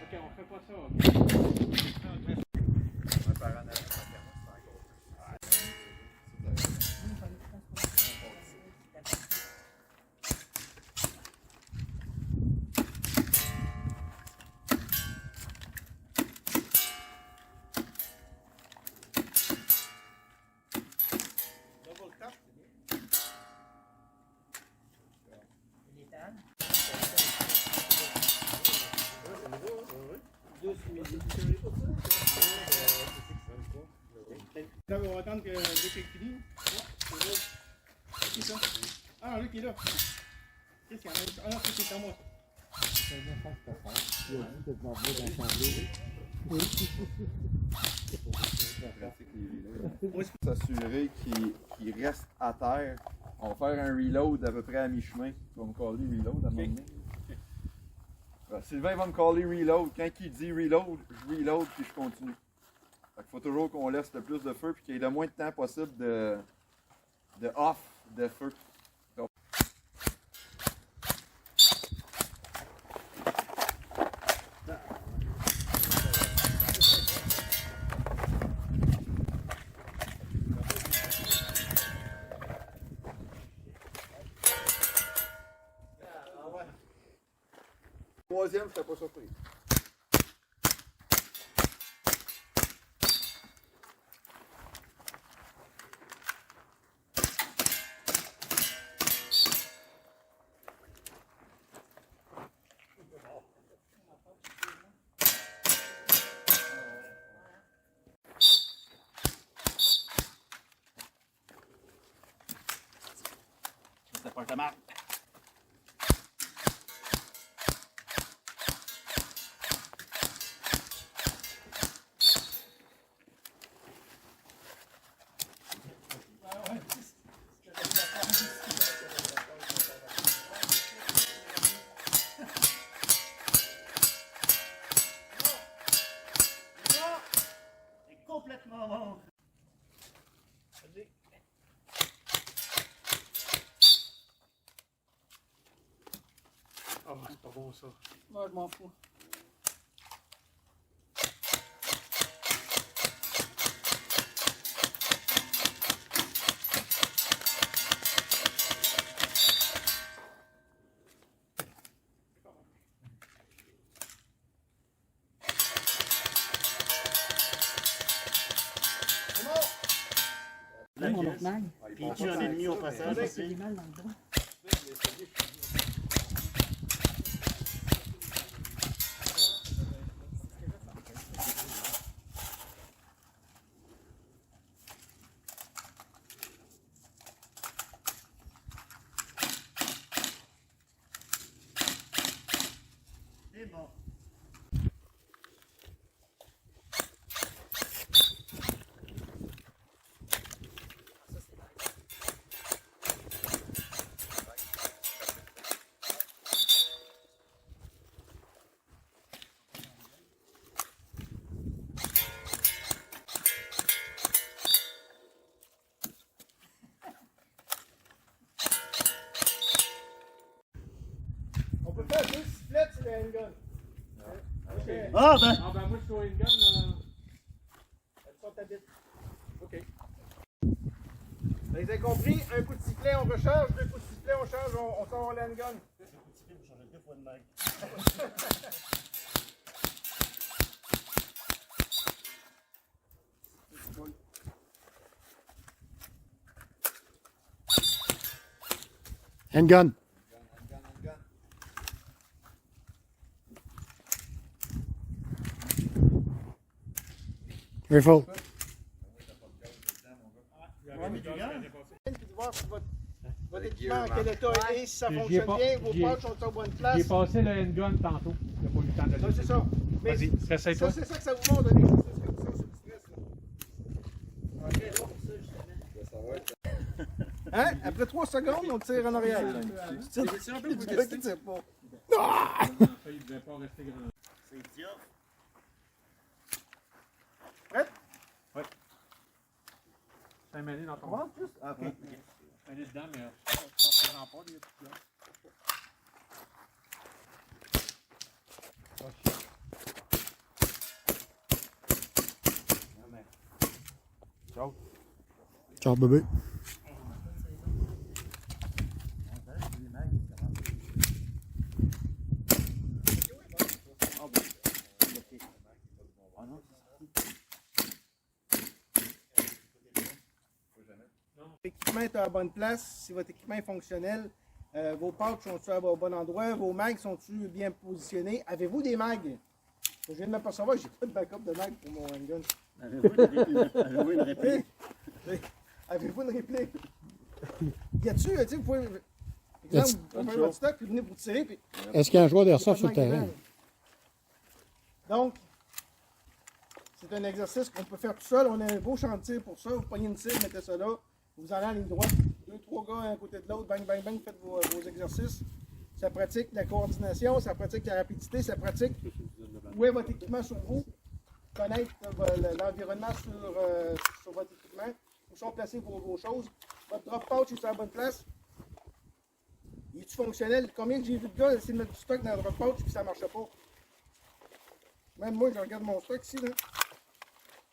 Ok, on fait pas ça. Là, on va attendre que Luc ait fini. C'est qui ça? Ah, Luc est là. Qu'est-ce qu'il y en a? Ah non, c'est à moi. S'assurer qu'il reste à terre. On va faire un reload à peu près à mi-chemin. On va me caller reload à un moment donné. Sylvain va me caller reload. Quand il dit reload, je reload puis je continue. Fait qu'il faut toujours qu'on laisse le plus de feu puis qu'il y ait le moins de temps possible de off de feu. Troisième, je serais pas surpris. C'est pas ta marque. Complètement mort. Oh, c'est pas bon ça. Moi, je m'en fous. la caisse. Puis il tue un ennemi au passage aussi. C'est bon. On peut faire 2 sifflets sur le handgun. Ah ben! Ah ben moi je suis au handgun. Elles sont à bite. OK. Vous avez compris? Un coup de sifflet, on recharge. 2 coups de sifflet, on charge, on sort le handgun. Changer 2 fois de mag. Handgun. Rifle. Puis de voir si votre équipement, en quel état il est, si ça fonctionne bien, vos pouches sont en bonne place. J'ai passé le handgun tantôt. Il n'a pas eu le temps de le Ça, c'est ça. Mais Vas-y, réessaye-toi. ça, c'est ça que ça vous montre, des exercices comme ça sur le stress. Là. Hein? Après 3 secondes, on tire en arrière. Tu tires un peu, tu tires pas. Il ne devait pas rester grand. C'est dur. Prête? Ouais. C'est un mêlé dans ton Comment plus? Ah, OK. Un mêlé dedans, mais je ne pas, il y a tout là. Ciao. Ciao, bébé. L'équipement est à la bonne place, si votre équipement est fonctionnel, vos pouches sont-ils au bon endroit, vos mags sont-ils bien positionnés? Avez-vous des mags? Je viens de m'apercevoir que j'ai pas de backup de mag pour mon handgun. Avez-vous une réplique? Avez-vous une réplique? Y a-tu, tu sais, vous pouvez. Exemple, vous prenez votre stock, puis venez pour tirer, puis. Est-ce qu'il y a un joueur d'airsoft sur Pas le de mag terrain? dedans. Donc, c'est un exercice qu'on peut faire tout seul. On a un beau chantier pour ça. Vous prenez une cible, mettez ça là. Vous allez en ligne droite. 2-3 gars un côté de l'autre. Bang, bang, bang. Faites vos exercices. Ça pratique la coordination, ça pratique la rapidité, ça pratique où est votre équipement sur vous. Connaître l'environnement sur votre équipement. Où sont placées vos choses. Votre drop pouch est sur la bonne place. Il est-tu fonctionnel? Combien que j'ai vu de gars essayer de mettre du stock dans le drop pouch puis ça ne marchait pas? Même moi, je regarde mon stock ici. Là.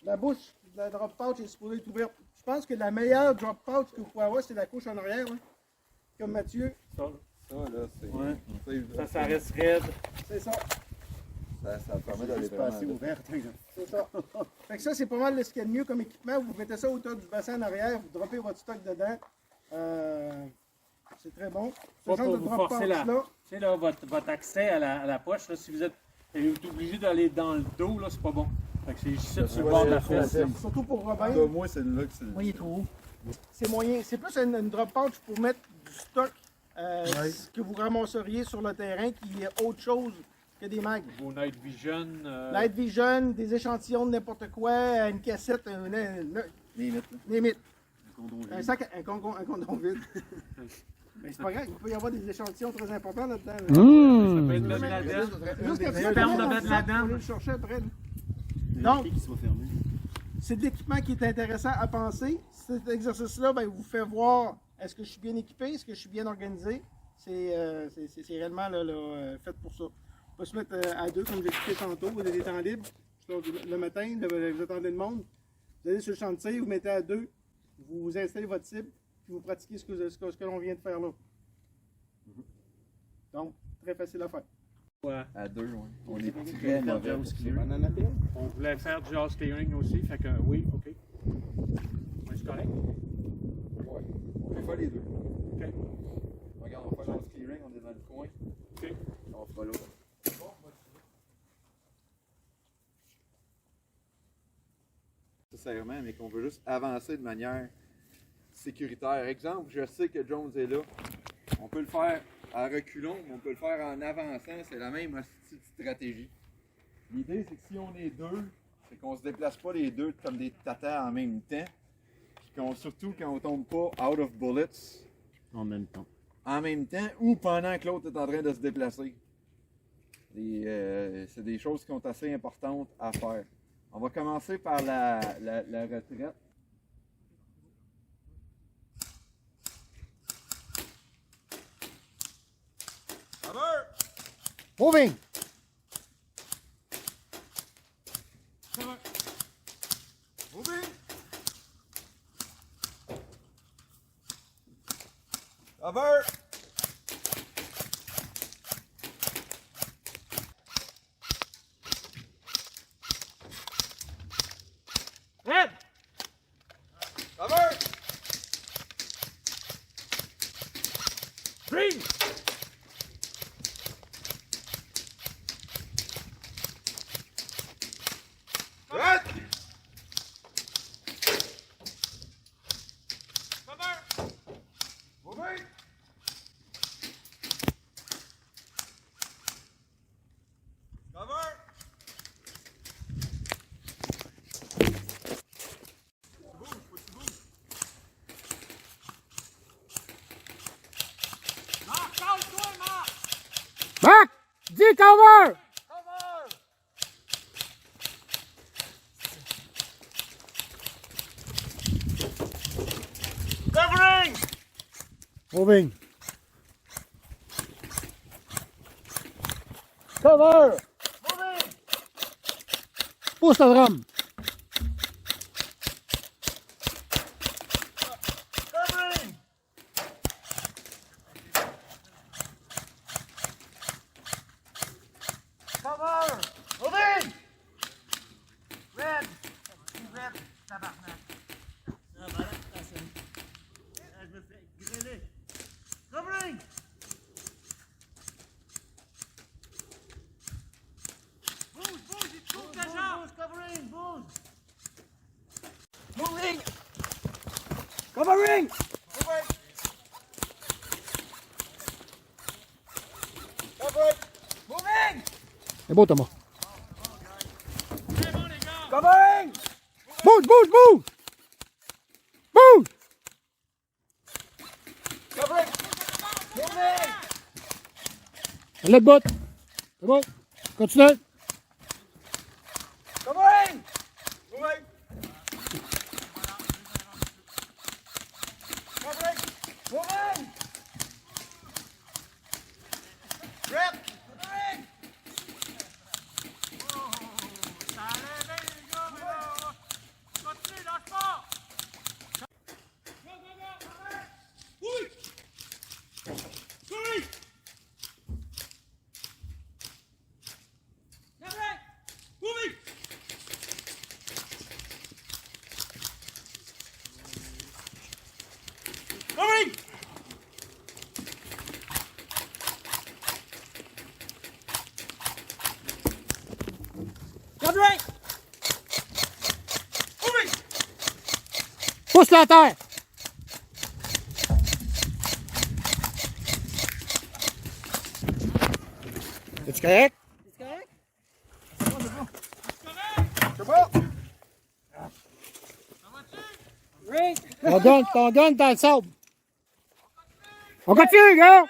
La bouche de la drop pouch est supposée être ouverte. Je pense que la meilleure drop pouch que vous pouvez avoir, c'est la couche en arrière. Là. Comme Mathieu. Ça, là, c'est. Ouais. Ça reste raide. C'est ça. Ça permet d'aller C'est pas assez ouvert. C'est ça. Fait que ça, c'est pas mal ce qu'il y a de mieux comme équipement. Vous mettez ça au hauteur du bassin en arrière, vous droppez votre stock dedans. C'est très bon. Ce Pas genre pour de vous drop forcer pouch là. Tu sais, là, votre accès à la poche, là, si vous êtes obligé d'aller dans le dos, là, c'est pas bon. Fait que c'est ici, sur le bord de la fesse. Surtout pour Robin. Moi, c'est là que c'est. Moi, il est trop haut. C'est moyen. C'est plus une drop pouch pour mettre du stock que vous ramasseriez sur le terrain qui est autre chose que des mags. Vos Night Vision. Night Vision, des échantillons de n'importe quoi, une cassette, limite. Un sac, un condom vide. Mais c'est pas grave, il peut y avoir des échantillons très importants là-dedans. Ça peut être Ben Laden. Jusqu'à Des spermes de Ben Laden. On le chercher après. Donc, c'est de l'équipement qui est intéressant à penser. Cet exercice-là, ben, vous fait voir est-ce que je suis bien équipé, est-ce que je suis bien organisé. C'est réellement fait pour ça. On peut se mettre à deux, comme j'ai expliqué tantôt. Vous avez des temps libres. Le matin, vous attendez le monde. Vous allez sur le chantier, vous mettez à deux, vous installez votre cible, puis vous pratiquez ce que l'on vient de faire là. Donc, très facile à faire. Ouais. À deux, oui. On est très mauvais. On voulait faire du house clearing aussi, fait que oui, ok. Ouais, c'est correct. peut faire les deux. OK. Regarde, on va faire notre clearing, on est dans le coin. OK. On fera l'autre. Nécessairement, mais qu'on veut juste avancer de manière sécuritaire. Exemple, je sais que Jones est là. On peut le faire à reculons, mais on peut le faire en avançant. C'est la même stratégie. L'idée, c'est que si on est deux, c'est qu'on se déplace pas les deux comme des tatas en même temps. Puis surtout quand on tombe pas out of bullets. En même temps. En même temps ou pendant que l'autre est en train de se déplacer. C'est des choses qui sont assez importantes à faire. On va commencer par la retraite. Moving! Moving! Cover! Red! Cover! Green! Red! Cover! Moving! Cover! Back! D cover! Covering! Moving! Cover! Pousse le drum! Covering! Cover! Moving! Red! Red! Tabarnak! Je me fais griller. Covering! Bouge, bouge, il te court la jambe! Bouge, covering, bouge! Moving! Covering! Moving! C'est beau, Thomas. Covering! Bouge, bouge, bouge! Bouge! Covering! Moving! Allez, botte! C'est bon. Continue. Covering! Moving! Covering! Moving! Red! Covering! Ça allait bien, les gars, mais là, continue, lâche pas! Go, go, go! Oui! Oui! Covering! Moving! Covering! Covering! Moving! Pousse la terre. Es-tu correct? C'est bon! Ton gun dans le sable. On continue, gars!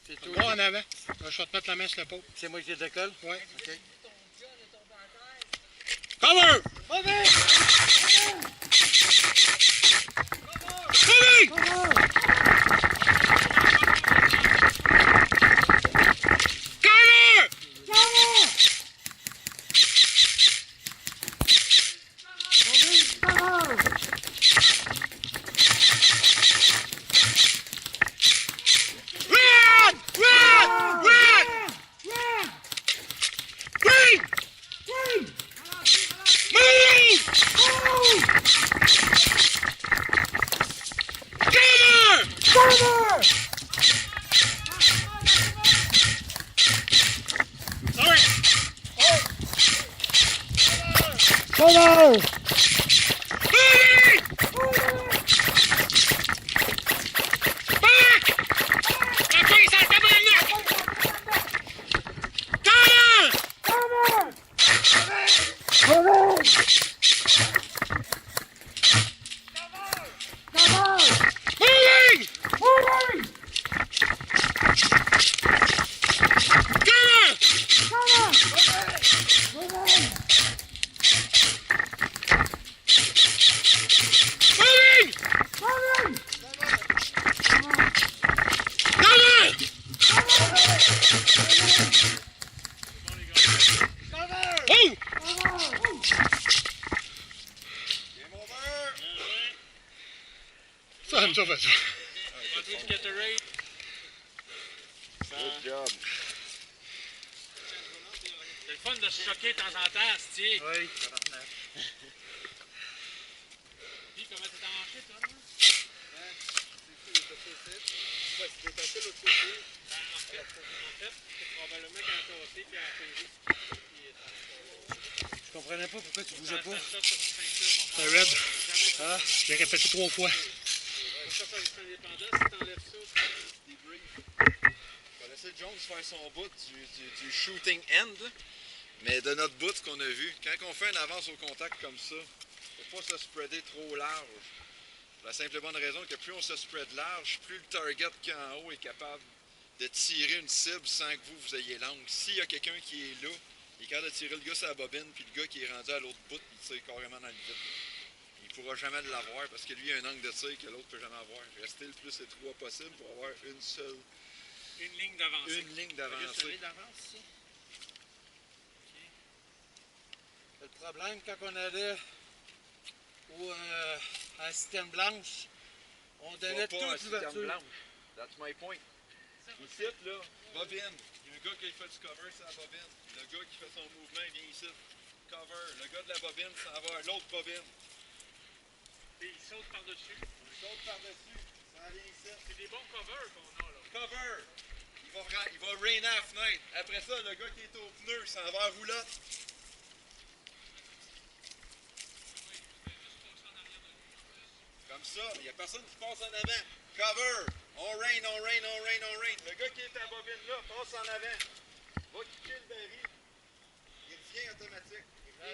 C'est tout. En avant. Je vais te mettre la main sur l'épaule. C'est moi qui décolle? Oui. OK. Cover! Moving! Cover! Cover! Good job. C'est le fun de se choquer de temps en temps, Asti. Oui. Puis, comment t'es avanché, toi? C'est passé l'autre côté. En fait, c'est probablement qu'un côté puis un peu. Je comprenais pas pourquoi tu bougeais pas. C'est un red. Ah, je l'ai répété 3 fois. Pour ça, c'est indépendant, si t'enlèves ça, Des briefs. On va laisser Jones faire son bout du shooting end, là. Mais de notre bout, ce qu'on a vu, quand on fait une avance au contact comme ça, il ne faut pas se spreader trop large. Pour la simple et bonne raison que plus on se spread large, plus le target qui est en haut est capable de tirer une cible sans que vous ayez l'angle. S'il y a quelqu'un qui est là, il est capable de tirer le gars sur la bobine, puis le gars qui est rendu à l'autre bout, il tire carrément dans le vide. Il ne pourra jamais l'avoir parce que lui il a un angle de tir que l'autre ne peut jamais avoir. Restez le plus étroit possible pour avoir une seule ligne d'avancée. Une ligne d'avancée. Le problème, quand on allait à la système blanche, on donnait toute l'ouverture. That's my point. Ici, là, bobine. Il y a un gars qui fait du cover, c'est la bobine. Le gars qui fait son mouvement, il vient ici. Cover. Le gars de la bobine s'en va à l'autre bobine. Et il saute par-dessus. Il saute par-dessus. Ça vient ici. C'est des bons covers qu'on a, là. Cover. Il va rainer à la fenêtre. Après ça, le gars qui est au pneu s'en va à roulotte. Comme ça, il n'y a personne qui passe en avant. Cover! On rain, on rain, on rain, on rain. Le gars qui est à la bobine là, passe en avant. Va kicker le baril. Il revient automatique.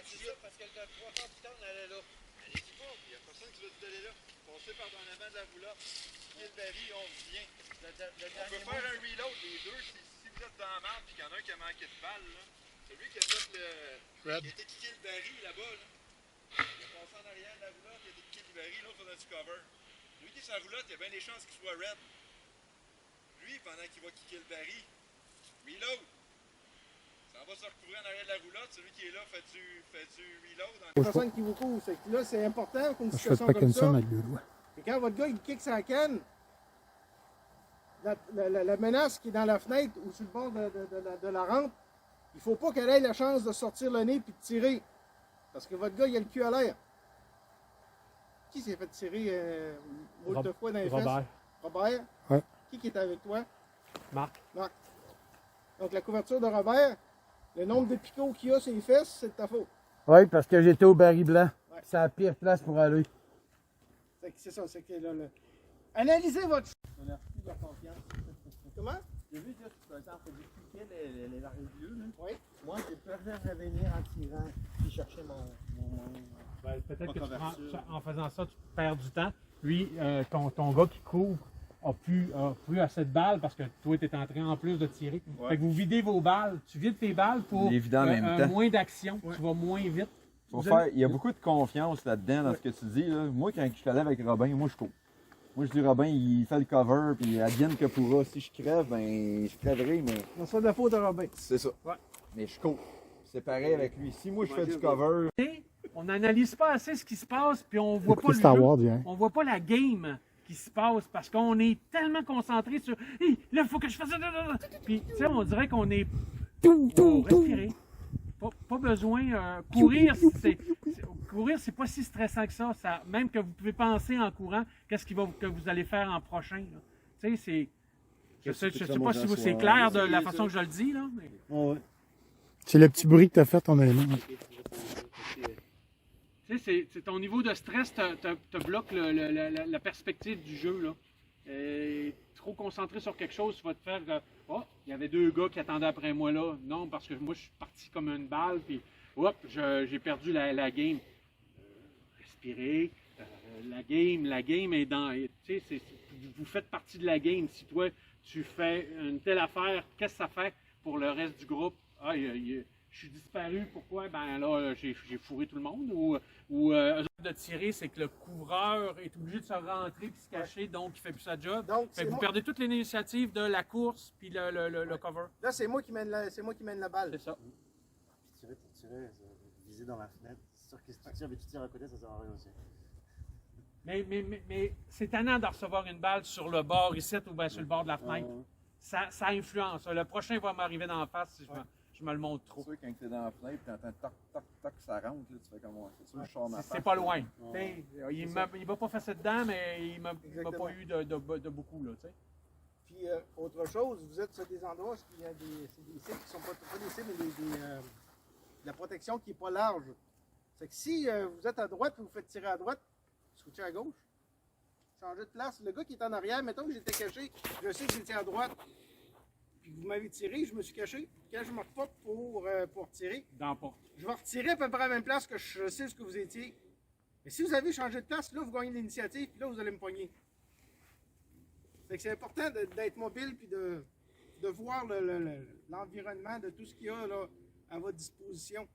C'est ça, parce que 3 fois plus tard, on allait là. Allez-y pas, il n'y a personne qui va vous aller là. Passez par en avant de la roulotte. Kicker le baril, on revient. On peut faire un reload, les deux, si vous êtes dans la merde et qu'il y en a un qui a manqué de balle, là. Celui qui a fait le. Qui a été kicker le baril là-bas, là. Il a passé en arrière de la roulotte, il a été kicker le baril, l'autre faisait du cover. Lui qui est sur la roulotte, il y a bien des chances qu'il soit red. Lui, pendant qu'il va kicker le baril, reload. Ça va se recouvrir en arrière de la roulotte, celui qui est là fait du reload. La personne qui vous couvre, c'est que là, c'est important pour une Je fais situation pas comme ça. avec 2 doigts. Et quand votre gars, il kick sa canne, la menace qui est dans la fenêtre ou sur le bord de la rampe, il ne faut pas qu'elle ait la chance de sortir le nez et de tirer. Parce que votre gars, il a le cul à l'air. Qui s'est fait tirer moult fois dans les fesses? Robert. Ouais. Qui est avec toi? Marc. Marc. Donc la couverture de Robert, le nombre de picots qu'il y a sur les fesses, c'est de ta faute. Oui, parce que j'étais au baril blanc. Ouais. C'est la pire place pour aller. C'est ça, c'est que là, analysez votre confiance. Comment? J'ai vu juste, par exemple, j'ai piqué les bleus, là. Oui. Moi, je préfère revenir en tirant puis chercher Ben, peut-être que couverture. en faisant ça, tu perds du temps. Lui, ton gars qui couvre a plus assez de balles parce que toi, tu es en train en plus de tirer. Ouais. Fait que vous videz vos balles. Tu vides tes balles pour Les vider en même temps. moins d'action. Tu vas moins vite. Il y a beaucoup de confiance là-dedans dans ce que tu dis. Là. Moi, quand je suis allé avec Robin, moi je cours. Moi je dis Robin, il fait le cover, puis advienne que pourra. Si je crève, ben je crèverai, mais. On soit de la faute de Robin. C'est ça. Ouais. Mais je cours. C'est pareil avec lui. Si moi je fais du cover. On n'analyse pas assez ce qui se passe, puis on voit pas Écoutez le Star jeu. Wars, hein. On voit pas la game qui se passe parce qu'on est tellement concentré sur hey, là, il faut que je fasse ça. Puis, tu sais, on dirait qu'on est. Faut respirer. Pas besoin. Courir, c'est pas si stressant que ça. Même que vous pouvez penser en courant, qu'est-ce que vous allez faire en prochain. Là. Tu sais, c'est. Je sais pas si c'est clair de la façon que je le dis, là. Mais... C'est le petit bruit que tu as fait, ton élément. Tu sais, c'est ton niveau de stress te bloque la perspective du jeu, là. Trop concentré sur quelque chose, tu vas te faire oh, il y avait 2 gars qui attendaient après moi là. Non, parce que moi je suis parti comme une balle, puis hop, j'ai perdu la game. Respirer. La game est dans. Tu sais, vous faites partie de la game. Si toi tu fais une telle affaire, qu'est-ce que ça fait pour le reste du groupe? Ah, je suis disparu, pourquoi? Ben là, j'ai fourré tout le monde. Ou de tirer, c'est que le couvreur est obligé de se rentrer et se cacher, donc il fait plus sa job. Donc, fait que vous perdez toute l'initiative de la course puis le cover. Là, c'est moi qui mène la balle. C'est ça. Tirer pour tirer, viser dans la fenêtre. C'est sûr que si tu tires, mais tu tires à côté, ça sert à rien aussi. Mais c'est tannant de recevoir une balle sur le bord ici ou bien sur le bord de la fenêtre. Ça influence. Le prochain va m'arriver d'en face si je me le montre trop. C'est sûr, quand tu es dans la fenêtre, tu entends toc, toc, toc, ça rentre, là, tu fais comme moi. C'est sûr, je sors ma face. C'est pas loin. Il m'a pas fait dedans, mais il m'a pas eu de beaucoup. Là, Puis, autre chose, vous êtes sur des endroits où il y a des cibles qui sont pas des cibles, mais la protection qui n'est pas large. C'est que si vous êtes à droite et vous faites tirer à droite, switchez à gauche. Changez de place. Le gars qui est en arrière, mettons que j'étais caché, je sais que j'étais à droite. Puis vous m'avez tiré, je me suis caché. Quand je me reporte pour tirer, je vais retirer à peu près à la même place que je sais ce que vous étiez. Mais si vous avez changé de place, là, vous gagnez l'initiative, puis là, vous allez me pogner. C'est important d'être mobile, puis de voir l'environnement de tout ce qu'il y a là, à votre disposition.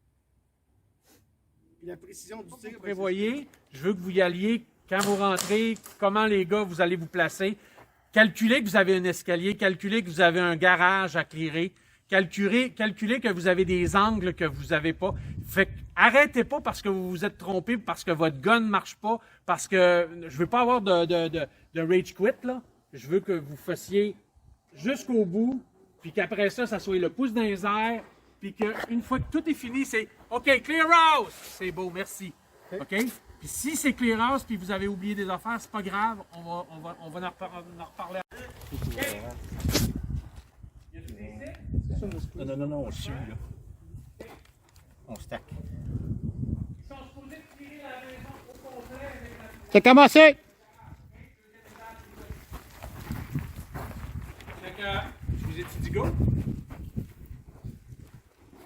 Puis la précision du tir. Vous prévoyez, je veux que vous y alliez, quand vous rentrez, comment les gars, vous allez vous placer. Calculez que vous avez un escalier, calculez que vous avez un garage à clearer, calculez que vous avez des angles que vous n'avez pas. Fait que arrêtez pas parce que vous vous êtes trompé, parce que votre gun ne marche pas, parce que je veux pas avoir de rage quit, là. Je veux que vous fassiez jusqu'au bout, puis qu'après ça soit le pouce dans les airs, puis qu'une fois que tout est fini, c'est OK, clear house! C'est beau, merci. OK? Puis si c'est clear house, puis vous avez oublié des affaires, c'est pas grave, on va en reparler. Non, on suit, là. On stack. C'est commencé! Fait que, je vous ai dit go?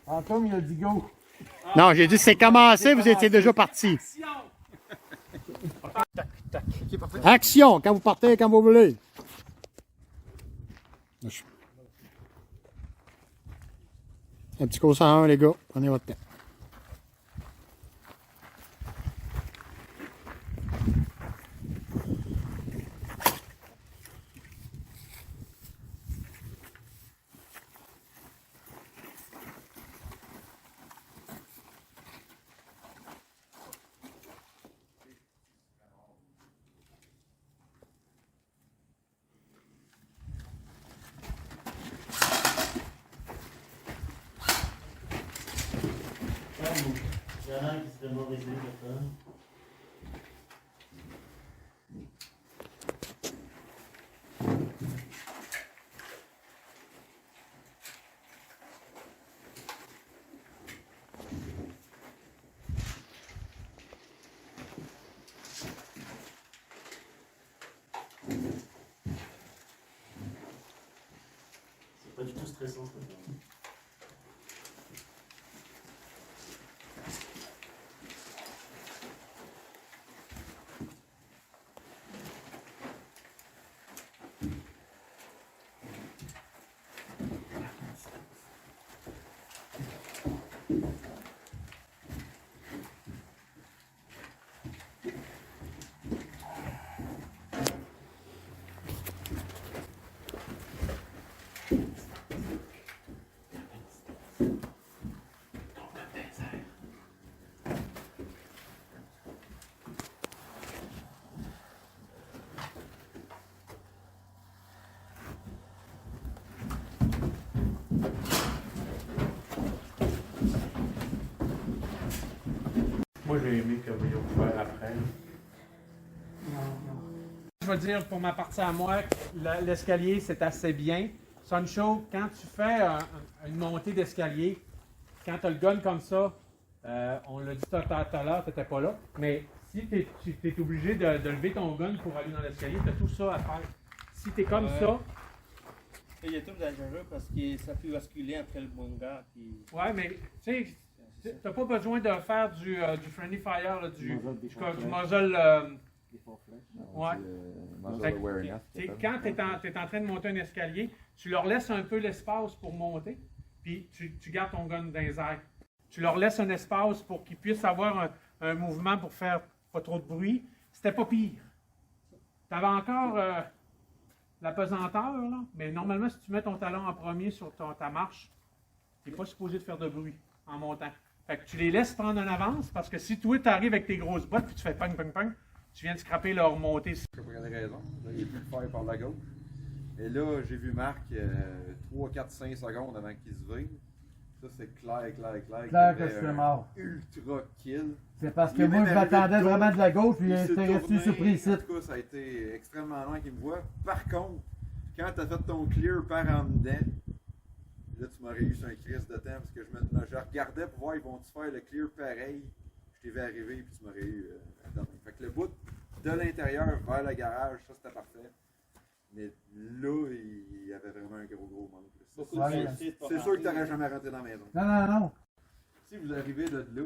Antoine, il a dit go. Non, j'ai dit c'est commencé, vous étiez déjà parti. Action, quand vous partez, quand vous voulez. Un petit cours 101, les gars. Prenez votre temps. Il y en a un qui serait mauvais celui là. C'est pas du tout stressant. Moi, j'ai aimé que vous ayez faire après. Je vais dire pour ma partie à moi, l'escalier, c'est assez bien. Suncho, quand tu fais une montée d'escalier, quand tu as le gun comme ça, On l'a dit tout à l'heure, tu n'étais pas là. Mais si tu es obligé de lever ton gun pour aller dans l'escalier, tu as tout ça à faire. Si tu es comme ça. Il est tout dangereux parce que ça peut basculer après le bon gars. Ouais, mais tu sais, tu n'as pas besoin de faire du friendly fire, là, du muzzle. Ouais. Quand tu es en train de monter un escalier, tu leur laisses un peu l'espace pour monter, puis tu gardes ton gun dans les airs. Tu leur laisses un espace pour qu'ils puissent avoir un mouvement pour faire pas trop de bruit. C'était pas pire. Tu avais encore la pesanteur, là, mais normalement, si tu mets ton talon en premier sur ta marche, tu n'es pas supposé de faire de bruit en montant. Fait que tu les laisses prendre en avance, parce que si toi, tu arrives avec tes grosses bottes, puis tu fais ping, ping, ping, tu viens de scraper leur montée. Je peux prendre raison. Là, il a pu le faire par la gauche. Et là, j'ai vu Marc 3, 4, 5 secondes avant qu'il se vire. Ça, c'est clair. Clair que je suis mort. Ultra kill. C'est parce que moi, je m'attendais vraiment de la gauche, puis il était resté surpris ici. En tout cas, ça a été extrêmement loin qu'il me voit. Par contre, quand tu as fait ton clear par en dedans, là, tu m'aurais eu sur un crise de temps parce que je regardais pour voir, ils vont-tu faire le clear pareil. Je t'ai vu arriver, puis tu m'aurais eu dedans. Fait que le bout de l'intérieur vers le garage, ça c'était parfait. Mais là, il y avait vraiment un gros manque. C'est sûr que tu n'aurais jamais rentré dans la maison. Non. Si vous arrivez de là,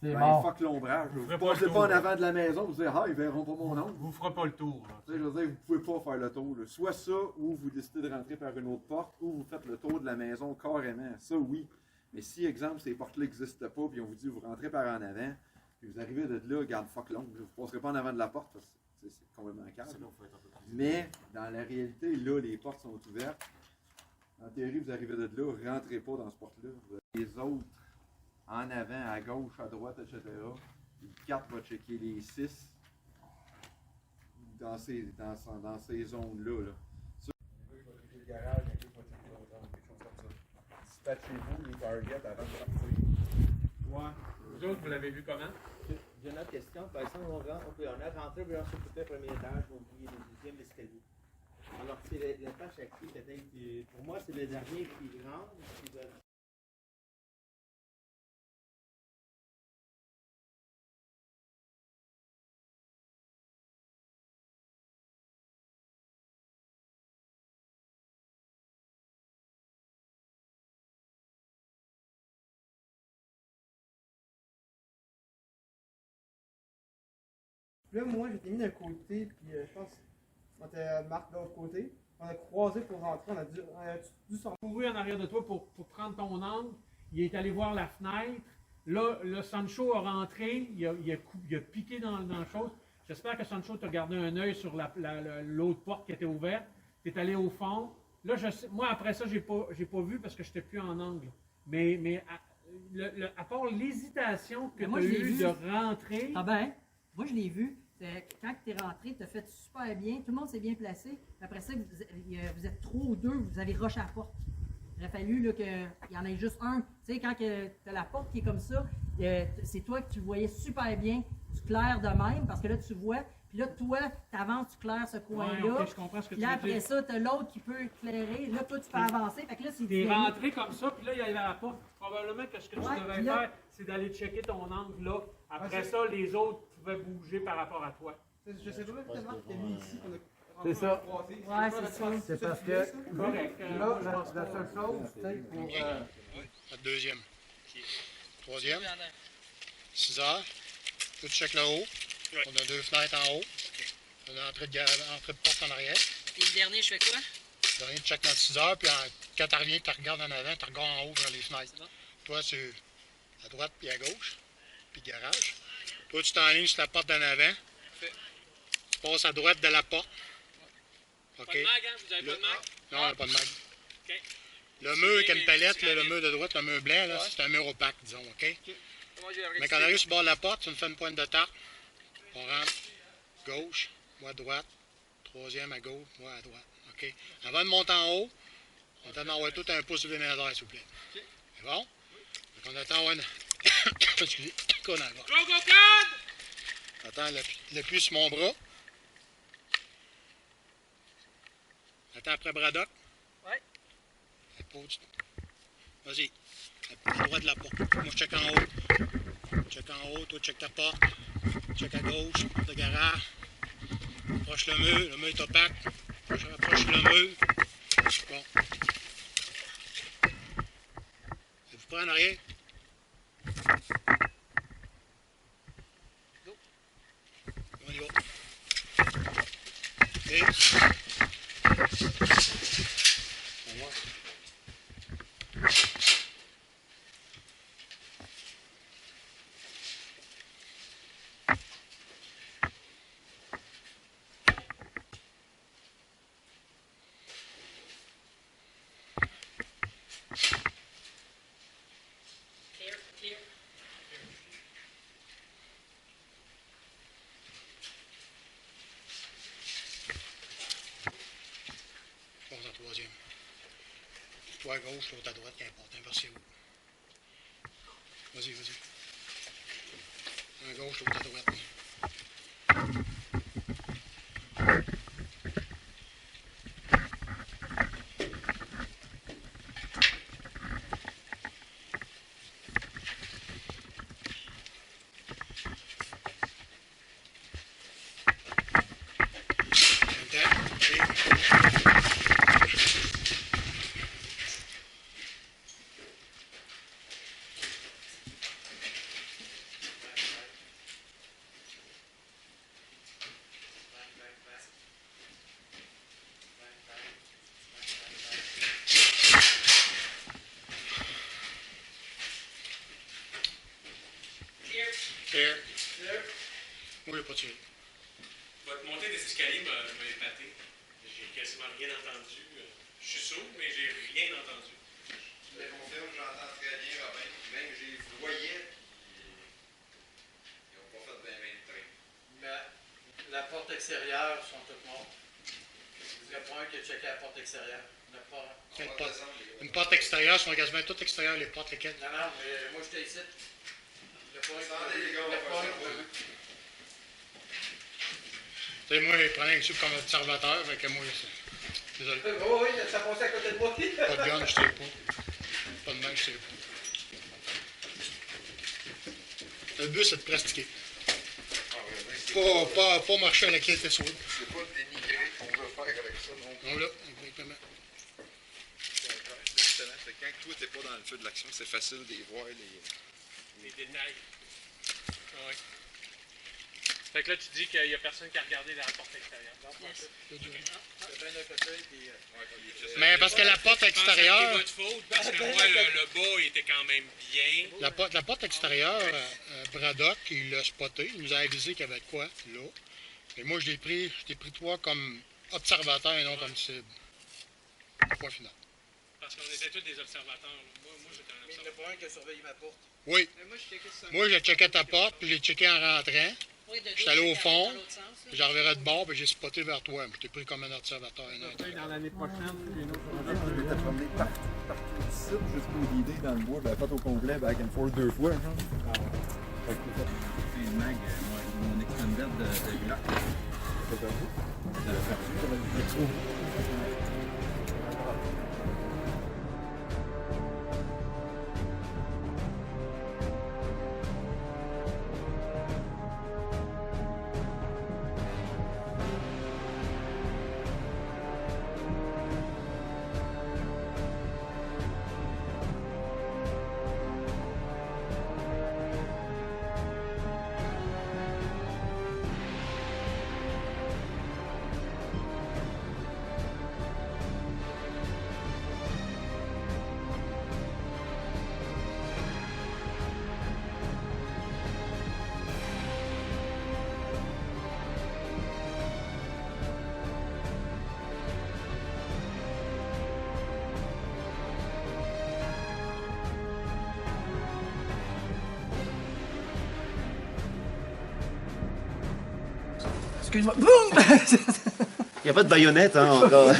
c'est mort. Fuck l'ombrage. Vous ne passez pas en avant de la maison, vous dites, ils verront pas mon nom. Vous ne ferez pas le tour. Je veux dire, vous ne pouvez pas faire le tour. Là. Soit ça, ou vous décidez de rentrer par une autre porte, ou vous faites le tour de la maison carrément. Ça, oui. Mais si, exemple, ces portes-là n'existent pas, puis on vous dit, vous rentrez par en avant, puis vous arrivez de là, garde fuck l'ombre, vous ne passerez pas en avant de la porte, parce que c'est complètement calme. Mais, dans la réalité, là, les portes sont ouvertes. En théorie, vous arrivez de là, rentrez pas dans ce porte-là. Les autres, en avant, à gauche, à droite, etc. Le 4 va checker les 6 dans ces zones-là. Là. Le garage, il va checker l'autre zone, quelque chose comme ça. Dispatchez-vous les targets avant de sortir. Ouais. Vous autres, vous l'avez vu comment? J'ai une autre question. Par exemple, on a rentré sur le premier étage, on oublie le deuxième escalier. Alors, c'est l'étage à qui peut-être, pour moi, c'est le dernier qui rentre. Là, moi, j'étais mis d'un côté, puis je pense qu'on était Marc de l'autre côté. On a croisé pour rentrer, on a dû s'en... Couru en arrière de toi pour prendre ton angle. Il est allé voir la fenêtre. Là, le Sancho a rentré, il a piqué dans la chose. J'espère que Sancho t'a gardé un œil sur l'autre porte qui était ouverte. Tu es allé au fond. Là, moi, après ça, j'ai pas vu parce que je n'étais plus en angle. Mais à part l'hésitation que tu as eue de rentrer... Ah ben, moi, je l'ai vu. Quand tu es rentré, tu as fait super bien. Tout le monde s'est bien placé. Après ça, vous êtes 3 ou 2, vous avez rush à la porte. Il aurait fallu qu'il y en ait juste un. Tu sais, quand tu as la porte qui est comme ça, c'est toi que tu voyais super bien. Tu claires de même, parce que là, tu vois. Puis là, toi, tu avances, tu claires ce coin-là. Ouais, okay, je comprends ce que puis là, après ça, tu as l'autre qui peut éclairer. Là, toi, tu peux avancer. Fait que là, c'est tu es rentré comme ça, puis là, il y avait la porte. Probablement que ce que tu devais faire, c'est d'aller checker ton angle là. Après ça, les autres pouvaient bouger par rapport à toi. Je sais pas tellement que tu mis ici qu'on a... C'est ça. Ouais, c'est ça. C'est parce que correct. Là, la seule chose, c'est pour... Notre deuxième. Troisième. 6 heures. Tout check le haut. On a 2 fenêtres en haut. On a entrée de porte en arrière. Et le dernier, je fais quoi? Le dernier, tu check notre 6 heures. Puis quand tu reviens, tu regardes en avant, tu regardes en haut vers les fenêtres. Toi, c'est à droite puis à gauche. Puis garage. Toi, tu t'enlignes sur la porte d'en avant. Tu passes à droite de la porte. OK. Pas de mag, hein? Vous avez pas de mag? Non, on n'a pas de mag. OK. Le mur avec une palette, là, le mur de droite, le mur blanc, là, c'est un mur opaque, disons, OK? Mais quand on arrive sur le bord de la porte, tu nous fais une pointe de tarte. On rentre gauche, moi à droite, troisième à gauche, moi à droite. OK? Avant de monter en haut, on t'en envoie tout un pouce supplémentaire, s'il vous plaît. C'est bon? Donc on attend excusez, qu'on en va. Go, go, Claude! Attends, l'appui sur mon bras. Attends après Braddock. Ouais. Vas-y. À droite de la porte. Moi, je check en haut. Check en haut, toi, check ta porte. Check à gauche, porte de garage. Approche le mur est opaque. Approche le mur. Bon. Êtes-vous prêts en arrière? Go. On y va. Et... on va. Troisième. Toi à gauche, l'autre à droite, qu'importe. Inversez-vous. Vas-y, vas-y. Un à gauche, l'autre à droite. Clear. Oui, pas tiré. Votre montée des escaliers m'a épaté. J'ai quasiment rien entendu. Je suis sourd, mais j'ai rien entendu. Je les confirme, j'entends très bien, Robin. Même j'ai voyais, ils n'ont pas fait bien de train. Mais la porte extérieure sont toutes mortes. Vous n'avez pas un qui a checké la porte extérieure. Une porte extérieure, sont quasiment toutes extérieures, les portes lesquelles? Non, non, mais moi j'étais ici. Attendez les gars, on va faire ça. Tu sais, moi, il prenait un sub comme observateur, fait que moi, désolé. Oh oui, ça passait à côté de moi. Pas de gun, je tire pas. Pas de main, je tire pas. Le but, c'est de pratiquer. Pas marcher à la qualité sourde. C'est pas le dénigré qu'on veut faire avec ça non plus. Non, là, exactement. C'est quand toi, t'es pas dans le feu de l'action, c'est facile de voir les détails. Ouais. Fait que là, tu dis qu'il n'y a personne qui a regardé la porte extérieure. Mais parce que la porte extérieure... C'est votre faute, parce que moi, le bas, il était quand même bien. La porte extérieure, Braddock, il l'a spoté. Il nous a avisé qu'il y avait quoi, là. Et moi, je l'ai pris toi comme observateur et non comme cible. Point final. Parce qu'on était tous des observateurs. Moi j'étais un observateur. Mais il n'y en a pas un qui a surveillé ma porte. Oui. Moi, j'ai checké ta porte, puis j'ai checké en rentrant. J'étais allé au fond, puis j'en reverrai de bord, puis j'ai spoté vers toi. Je t'ai pris comme un observateur. Dans l'année prochaine, On était promené partout du site jusqu'au D-Day dans le bois. J'avais fait au complet back and forth 2 fois. C'est une mag, mon extended de Glock. T'as perdu? J'avais perdu, j'avais dit Excuse-moi. Boum! Il n'y a pas de baïonnette, hein, encore.